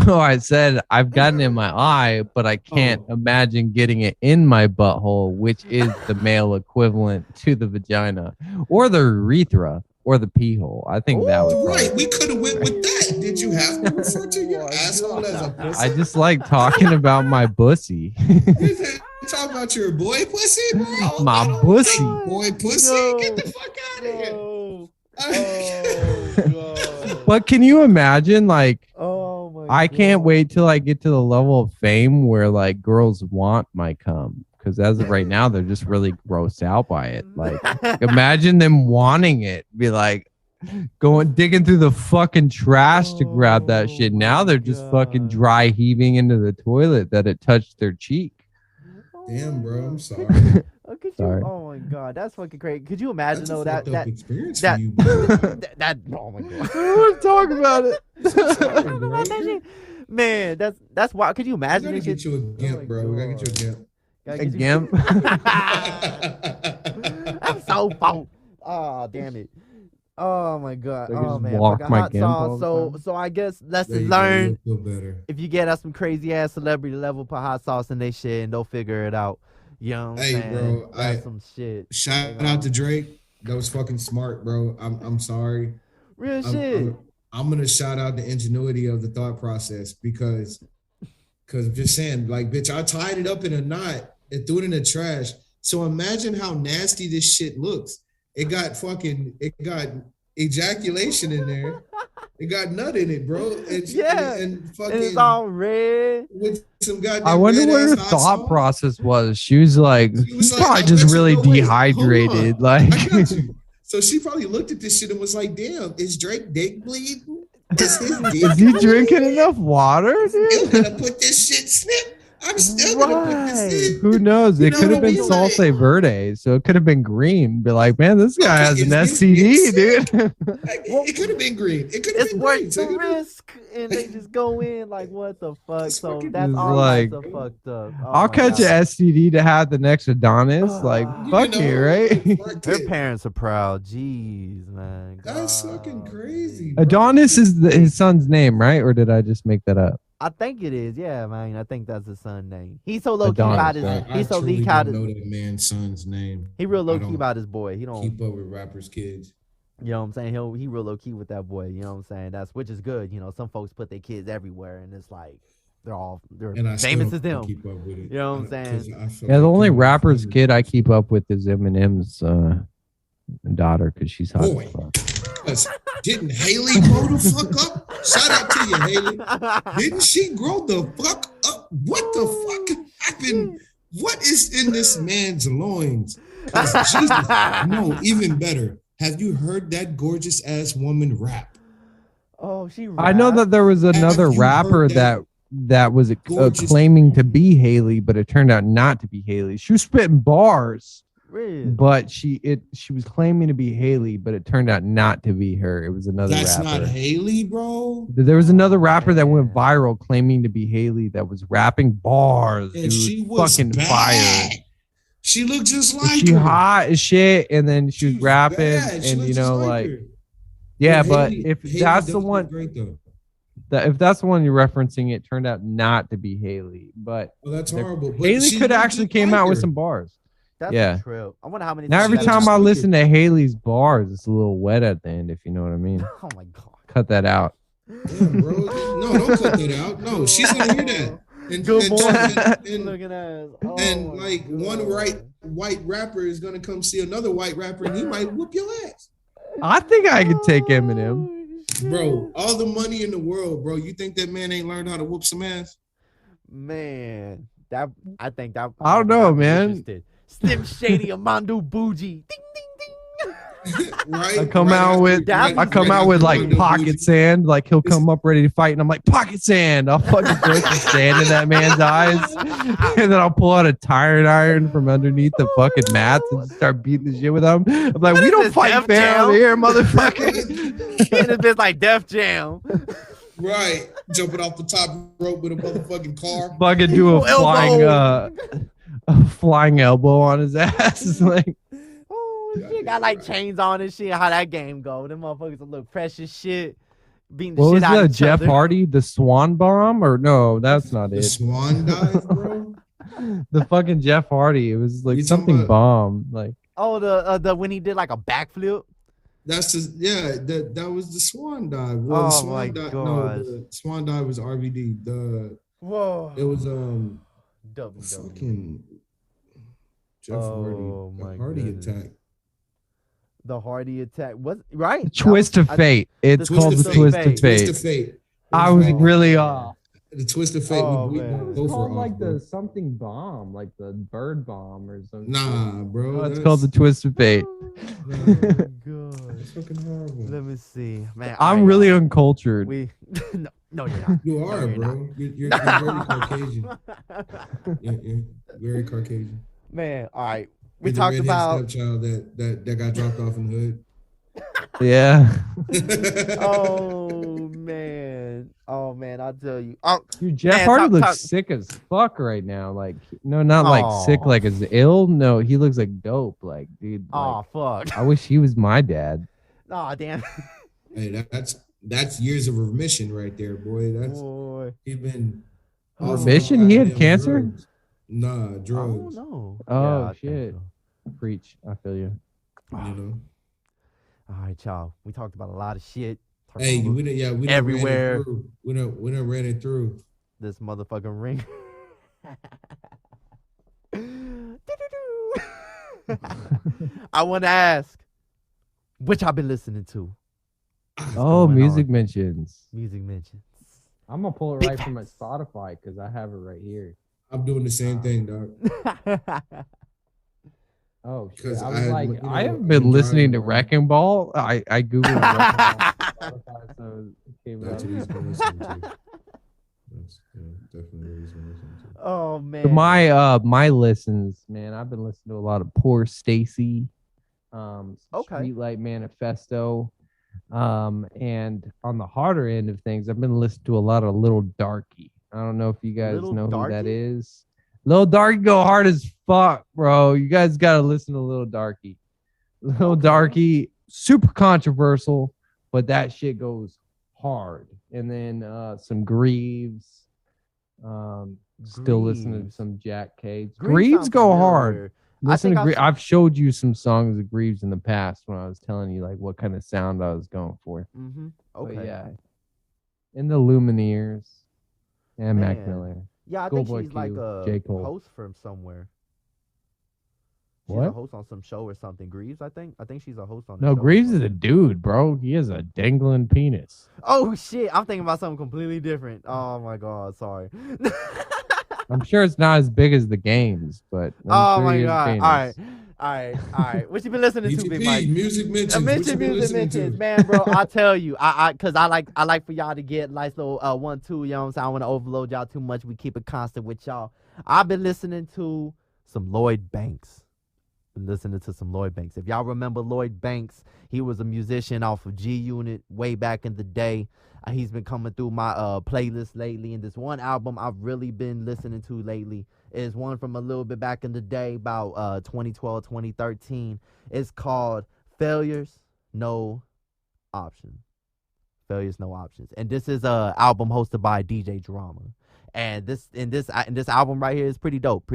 No, I said I've gotten it in my eye, but I can't imagine getting it in my butthole, which is the male equivalent to the vagina or the urethra or the pee hole. I think that was right. We could have went with that. Did you have to refer to your asshole as a pussy? I just like talking about my pussy. Talk about your boy pussy, bro? My pussy. Boy pussy? No. Get the fuck out of here. Oh, but can you imagine, like, I can't wait till I get to the level of fame where like girls want my cum, because as of right now they're just really grossed out by it. Like, imagine them wanting it, be like digging through the fucking trash to grab that shit. Now they're just fucking dry heaving into the toilet that it touched their cheek. Damn, bro, I'm sorry. Sorry. Oh my god, that's fucking crazy. Could you imagine though that experience that, for you, that oh my god. We're talking about it. Man, that's why. Could you imagine? We gotta get you a gimp, bro. We gotta get you a gimp. I'm so phone. Oh damn it. Oh my god. So oh man. Walk my hot gimp sauce. So I guess lesson learned. Feel better. If you get us some crazy ass celebrity level, put hot sauce in they shit and they'll figure it out. You know what I'm saying? Bro, that's some shit. Shout out to Drake. That was fucking smart, bro. I'm sorry. Real shit. I'm gonna shout out the ingenuity of the thought process because I'm just saying, like, bitch, I tied it up in a knot and threw it in the trash. So imagine how nasty this shit looks. It got ejaculation in there. It got nut in it, bro. And it's all red. With some goddamn I wonder what her thought process was. She was like, probably just really dehydrated. Like, I got you. So she probably looked at this shit and was like, damn, is Drake dick bleeding? Is he drinking enough water, dude? I'm gonna put this shit snip. I'm still gonna put this in. Who knows? It could have been Salsa Verde, so it could have been green. Be like, man, this guy has an STD, dude. It could have been green. It could have been green. It's worth the risk, and they just go in like, what the fuck? So that's all like, fucked up. Oh I'll catch an STD to have the next Adonis. Like, fuck you, right? Their parents are proud. Jeez, man. That's fucking crazy. Bro. Adonis is his son's name, right? Or did I just make that up? I think it is, yeah, man. I think that's his son's name. He's so low key about his. He's so low key about his. I don't know that man's son's name. He real low key about his boy. He don't keep up with rappers' kids. You know what I'm saying? He real low key with that boy. You know what I'm saying? That's which is good. You know, some folks put their kids everywhere, and it's like they're famous as them. Keep up with it. You know what I'm saying? Yeah, the only rapper's kid I keep up with is Eminem's daughter, because she's hot. Didn't Haley grow the fuck up? Shout out to you, Haley. Didn't she grow the fuck up? What the fuck happened? What is in this man's loins? Jesus, no, even better. Have you heard that gorgeous ass woman rap? Oh, she raps? I know that there was another rapper that was claiming to be Haley, but it turned out not to be Haley. She was spitting bars. Really? But she was claiming to be Haley, but it turned out not to be her. It was another rapper. That's not Haley, bro. There was another rapper that went viral claiming to be Haley that was rapping bars. And dude. she was fucking bad. fire. She looked just like she her. hot as shit, and then she was rapping, and you know, like yeah, but if that's the one, if that's the one you're referencing, it turned out not to be Haley. But that's horrible. But Haley could actually came out with some bars. That's true. I wonder how many. Now every time I listen to Haley's bars, it's a little wet at the end, if you know what I mean. Oh my god! Cut that out. Damn, bro. No, don't cut that out. No, she's gonna hear that. And, Good morning. and, Looking at us. Oh and like God. one white rapper is gonna come see another white rapper, and he might whoop your ass. I think I could take Eminem. Bro, all the money in the world, bro. You think that man ain't learned how to whoop some ass? Man, I think that I don't know, man. Slim Shady and Mondeaux Boujie. Ding ding ding. Right. I come out with like pocket sand. Like he'll come up ready to fight, and I'm like pocket sand. I'll fucking throw some sand in that man's eyes, and then I'll pull out a tire iron from underneath the fucking mats and start beating the shit with them. I'm like, we don't fight fair over here, motherfucker. It's just like Def Jam. Right, jumping off the top rope with a motherfucking car. Fucking do a flying elbow on his ass. It's like. She got like chains on and shit. How that game go? Them motherfuckers look fresh as shit. Beating the what shit was out the of each Jeff other. Hardy? The Swan Bomb? Or no, that's not The it. Swan dive, bro. The fucking Jeff Hardy. It was like something bomb. Like the when he did like a backflip. That's just that was the Swan dive. Well, Oh the Swan my dive, God. no, the Swan dive was RVD. Whoa. It was WWE. fucking Jeff Hardy attack. The Hardy attack was right. Twist of Fate. It's called the Twist of Twist of Fate. Fate. I was really off. The Twist of Fate. Oh, we man. both It's were called off, like bro. the something bomb, like the bird bomb or something. Nah, bro. No, it's called the Twist of Fate. Oh my God. It's fucking horrible. Let me see, man. I'm really uncultured. No, you're not. You are, No, bro. You're very Caucasian. You're very Caucasian. Man, all right. We You're the talked redhead about. stepchild that got dropped off in the hood. Yeah. Oh man, I'll tell you. Oh, Dude, Jeff man, Hardy looks talk. sick as fuck right now. Like, no, not like sick, like as ill. No, he looks like dope. Like, dude. Oh like, fuck. I wish he was my dad. Oh damn. Hey, that's years of remission right there, boy. He's been remission. He had cancer. Drugs. Nah, drugs. Oh no. Oh Yeah, shit. so. Preach. I feel you. You know. All right, y'all. We talked about a lot of shit. Hey, we done everywhere. We done ran it through. This motherfucking ring. I want to ask, which I've been listening to. Oh, music mentions. Music mentions. I'm gonna pull it right from my Spotify because I have it right here. I'm doing the same thing, dog. Oh, shit. Because I was like, I haven't I'm been listening to driving Wrecking Ball. I googled Wrecking Ball, so it came That's up. what he's been listening to. That's definitely what he's been listening to. Oh man. My listens, man. I've been listening to a lot of Poor Stacy, Streetlight Manifesto, and on the harder end of things, I've been listening to a lot of Little Darky. I don't know if you guys know who that is. Little Darky go hard as fuck, bro. You guys gotta listen to Little Darky. Little Darky, super controversial, but that shit goes hard. And then some Greaves. Still listening to some Jack K. Greaves go hard. Listen to I've showed you some songs of Greaves in the past when I was telling you like what kind of sound I was going for. Mm-hmm. Okay. But yeah. In the Lumineers and Mac Miller. Yeah, I think she's like a host from somewhere. She's a host on some show or something. Greaves, I think. I think she's a host on. No, Greaves is a dude, bro. He has a dangling penis. Oh shit! I'm thinking about something completely different. Oh my god, sorry. I'm sure it's not as big as the games, but oh my god! All right. What you been listening to, Big Mike? Music mentions. Music mentions, man, bro. I tell you, cause I like for y'all to get nice little 1-2. You know what I'm saying? I don't want to overload y'all too much. We keep it constant with y'all. I've been listening to some Lloyd Banks. If y'all remember Lloyd Banks, he was a musician off of G Unit way back in the day. He's been coming through my playlist lately, and this one album I've really been listening to lately is one from a little bit back in the day, about 2012, 2013. It's called Failures No Option. Failure's no options. And this is a album hosted by DJ Drama. And this album right here is pretty dope.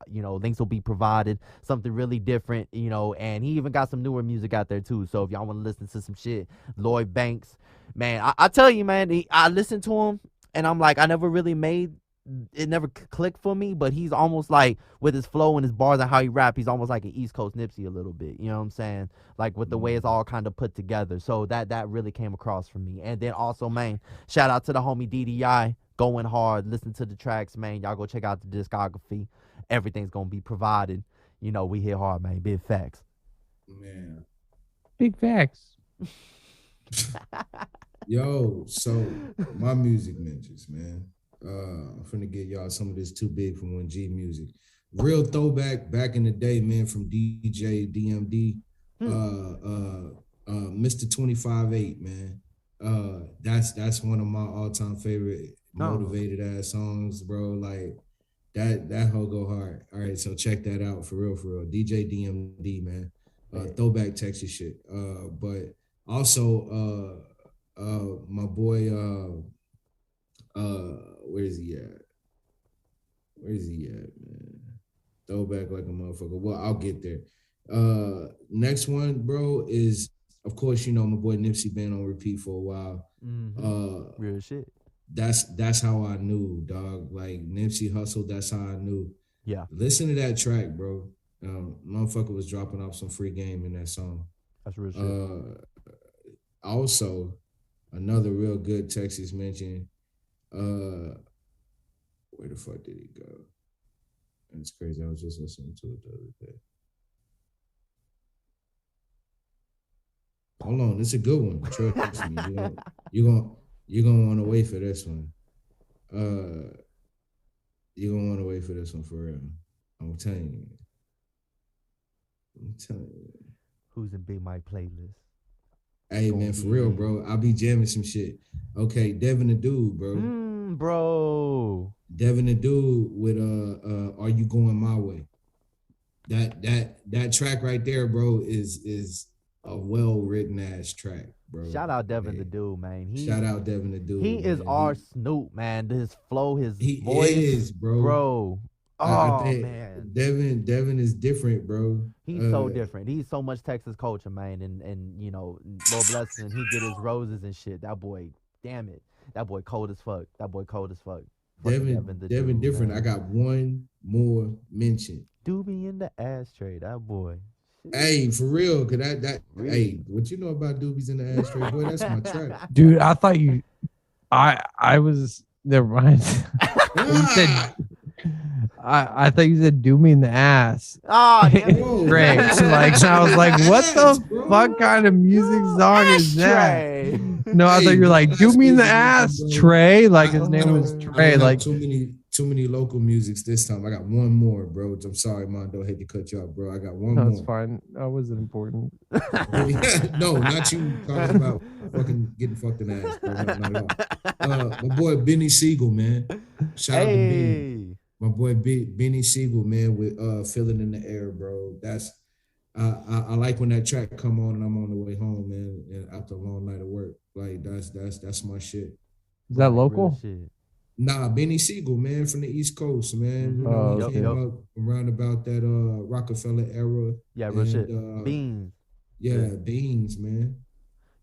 You know, links will be provided. Something really different, you know, and he even got some newer music out there too. So if y'all want to listen to some shit, Lloyd Banks, man, I tell you, man, I listened to him and I'm like, I never really made it never clicked for me, but he's almost like with his flow and his bars and how he rap, he's almost like an East Coast Nipsey a little bit. You know what I'm saying? Like with the way it's all kind of put together. So that really came across for me. And then also, man, shout out to the homie DDI, going hard. Listen to the tracks, man. Y'all go check out the discography. Everything's gonna be provided. You know, we hit hard, man. Big facts. Man. Big facts. Yo, so my music mentions, man. I'm finna get y'all some of this Too Big for 1G music. Real throwback back in the day, man, from DJ DMD, Mr. 25-8, man. That's one of my all-time favorite motivated ass songs, bro. Like that whole go hard. All right, so check that out for real. DJ DMD, man. Throwback Texas shit. But also my boy where is he at? Man? Throwback like a motherfucker. Well, I'll get there. Next one, bro, is of course, you know, my boy Nipsey been on repeat for a while. Real shit. That's how I knew, dog. Like Nipsey Hustle, that's how I knew. Yeah. Listen to that track, bro. Motherfucker was dropping off some free game in that song. That's real shit. Also, another real good Texas mention. Where the fuck did he go? It's crazy. I was just listening to it the other day. Hold on, it's a good one. Trust me. You're gonna want to wait for this one. You're gonna want to wait for this one for real. I'm telling you. Who's in Big Mike playlist? Hey man, for real, bro. I'll be jamming some shit. Okay, Devin the Dude, bro. Bro. Devin the Dude with Are You Going My Way? That track right there, bro, is a well-written ass track, bro. Shout out Devin the Dude, man. Shout out Devin the Dude. He is our Snoop, man. His flow, his he voice. Is, bro. Oh, man. Devin is different, bro. He's so different. He's so much Texas culture, man. And you know, Lord bless him, he get his roses and shit. That boy, damn it. That boy cold as fuck. Devin different. Man. I got one more mention. Doobie in the ashtray. That boy. Shit. Hey, for real. Cause really? Hey, what you know about Doobies in the ashtray, boy? That's my track. Dude, I thought you I was never mind. You said I thought you said "do me in the ass." Oh, great! Like I was like, "What the fuck kind of music song is that?" No, I thought you were like "do me in the ass," Trey. Like his name was Trey. Like too many local musics this time. I got one more, bro. I'm sorry, Mondeaux. Hate to cut you off, bro. I got one more. That's fine. That wasn't important. No, not you talking about fucking getting fucked in the ass, bro. Not at all. My boy Benny Siegel, man. Shout out to Benny. My boy Benny Siegel, man, with "Feeling in the Air," bro. That's I like when that track come on and I'm on the way home, man, and after a long night of work. Like that's my shit. Is that local? Nah, Benny Siegel, man, from the East Coast, man. You know, he came up around about that Rockefeller era. Yeah, real shit. Beans. Yeah, Beans, man.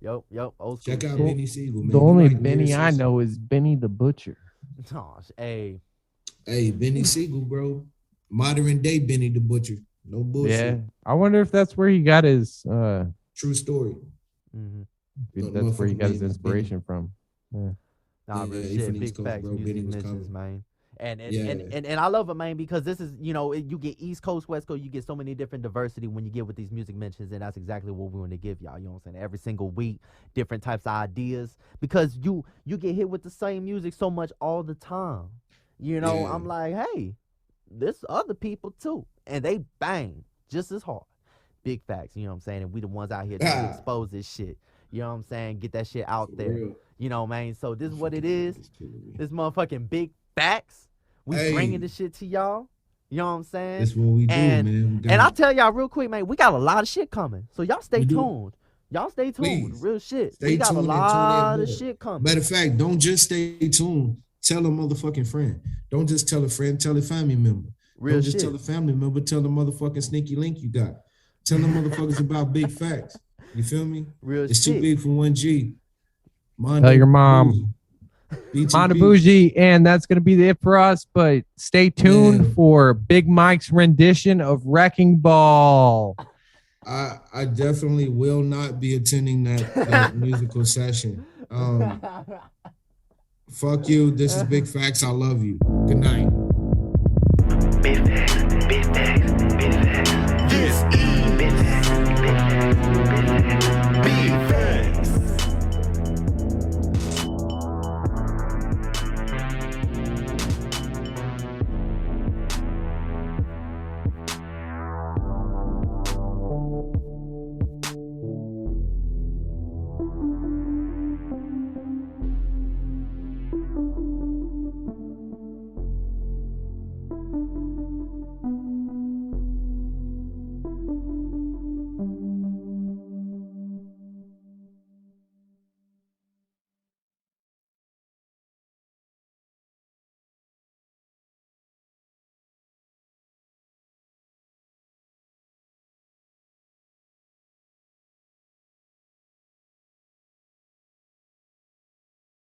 Yep. Old school. Check out Benny Siegel, man. The only Benny I know is Benny the Butcher. Oh, hey. Hey, Benny Siegel, bro. Modern day Benny the Butcher. No bullshit. Yeah. I wonder if that's where he got his true story. That's where he got his inspiration from. Yeah. Nah, real shit. Big facts, music mentions, man. And I love it, man, because this is, you know, you get East Coast, West Coast, you get so many different diversity when you get with these music mentions, and that's exactly what we want to give y'all. You know what I'm saying? Every single week, different types of ideas, because you get hit with the same music so much all the time. You know, I'm like, hey, there's other people too, and they bang just as hard. Big facts, you know what I'm saying? And we the ones out here to expose this shit. You know what I'm saying? Get that shit out there. Real. You know, man. So this is what it is. This motherfucking Big Facts. We bringing this shit to y'all. You know what I'm saying? That's what we do, man. And I'll tell y'all real quick, man, we got a lot of shit coming. So y'all stay tuned. Y'all stay tuned. Please. Real shit. Stay We got tuned a and lot tune of in. shit coming. Matter of fact, don't just stay tuned. Tell a motherfucking friend. Don't just tell a friend, tell a family member. Real don't just shit. tell a family member, tell the motherfucking sneaky link you got. Tell them motherfuckers about big facts. You feel me? Real it's shit. too big for 1G. Tell your mom. Mondeaux Boujie, and that's going to be it for us, but stay tuned for Big Mike's rendition of Wrecking Ball. I definitely will not be attending that musical session. Fuck you. This is Big Facts. I love you. Good night. Big facts, big facts, big facts. This is big facts, big facts, big facts.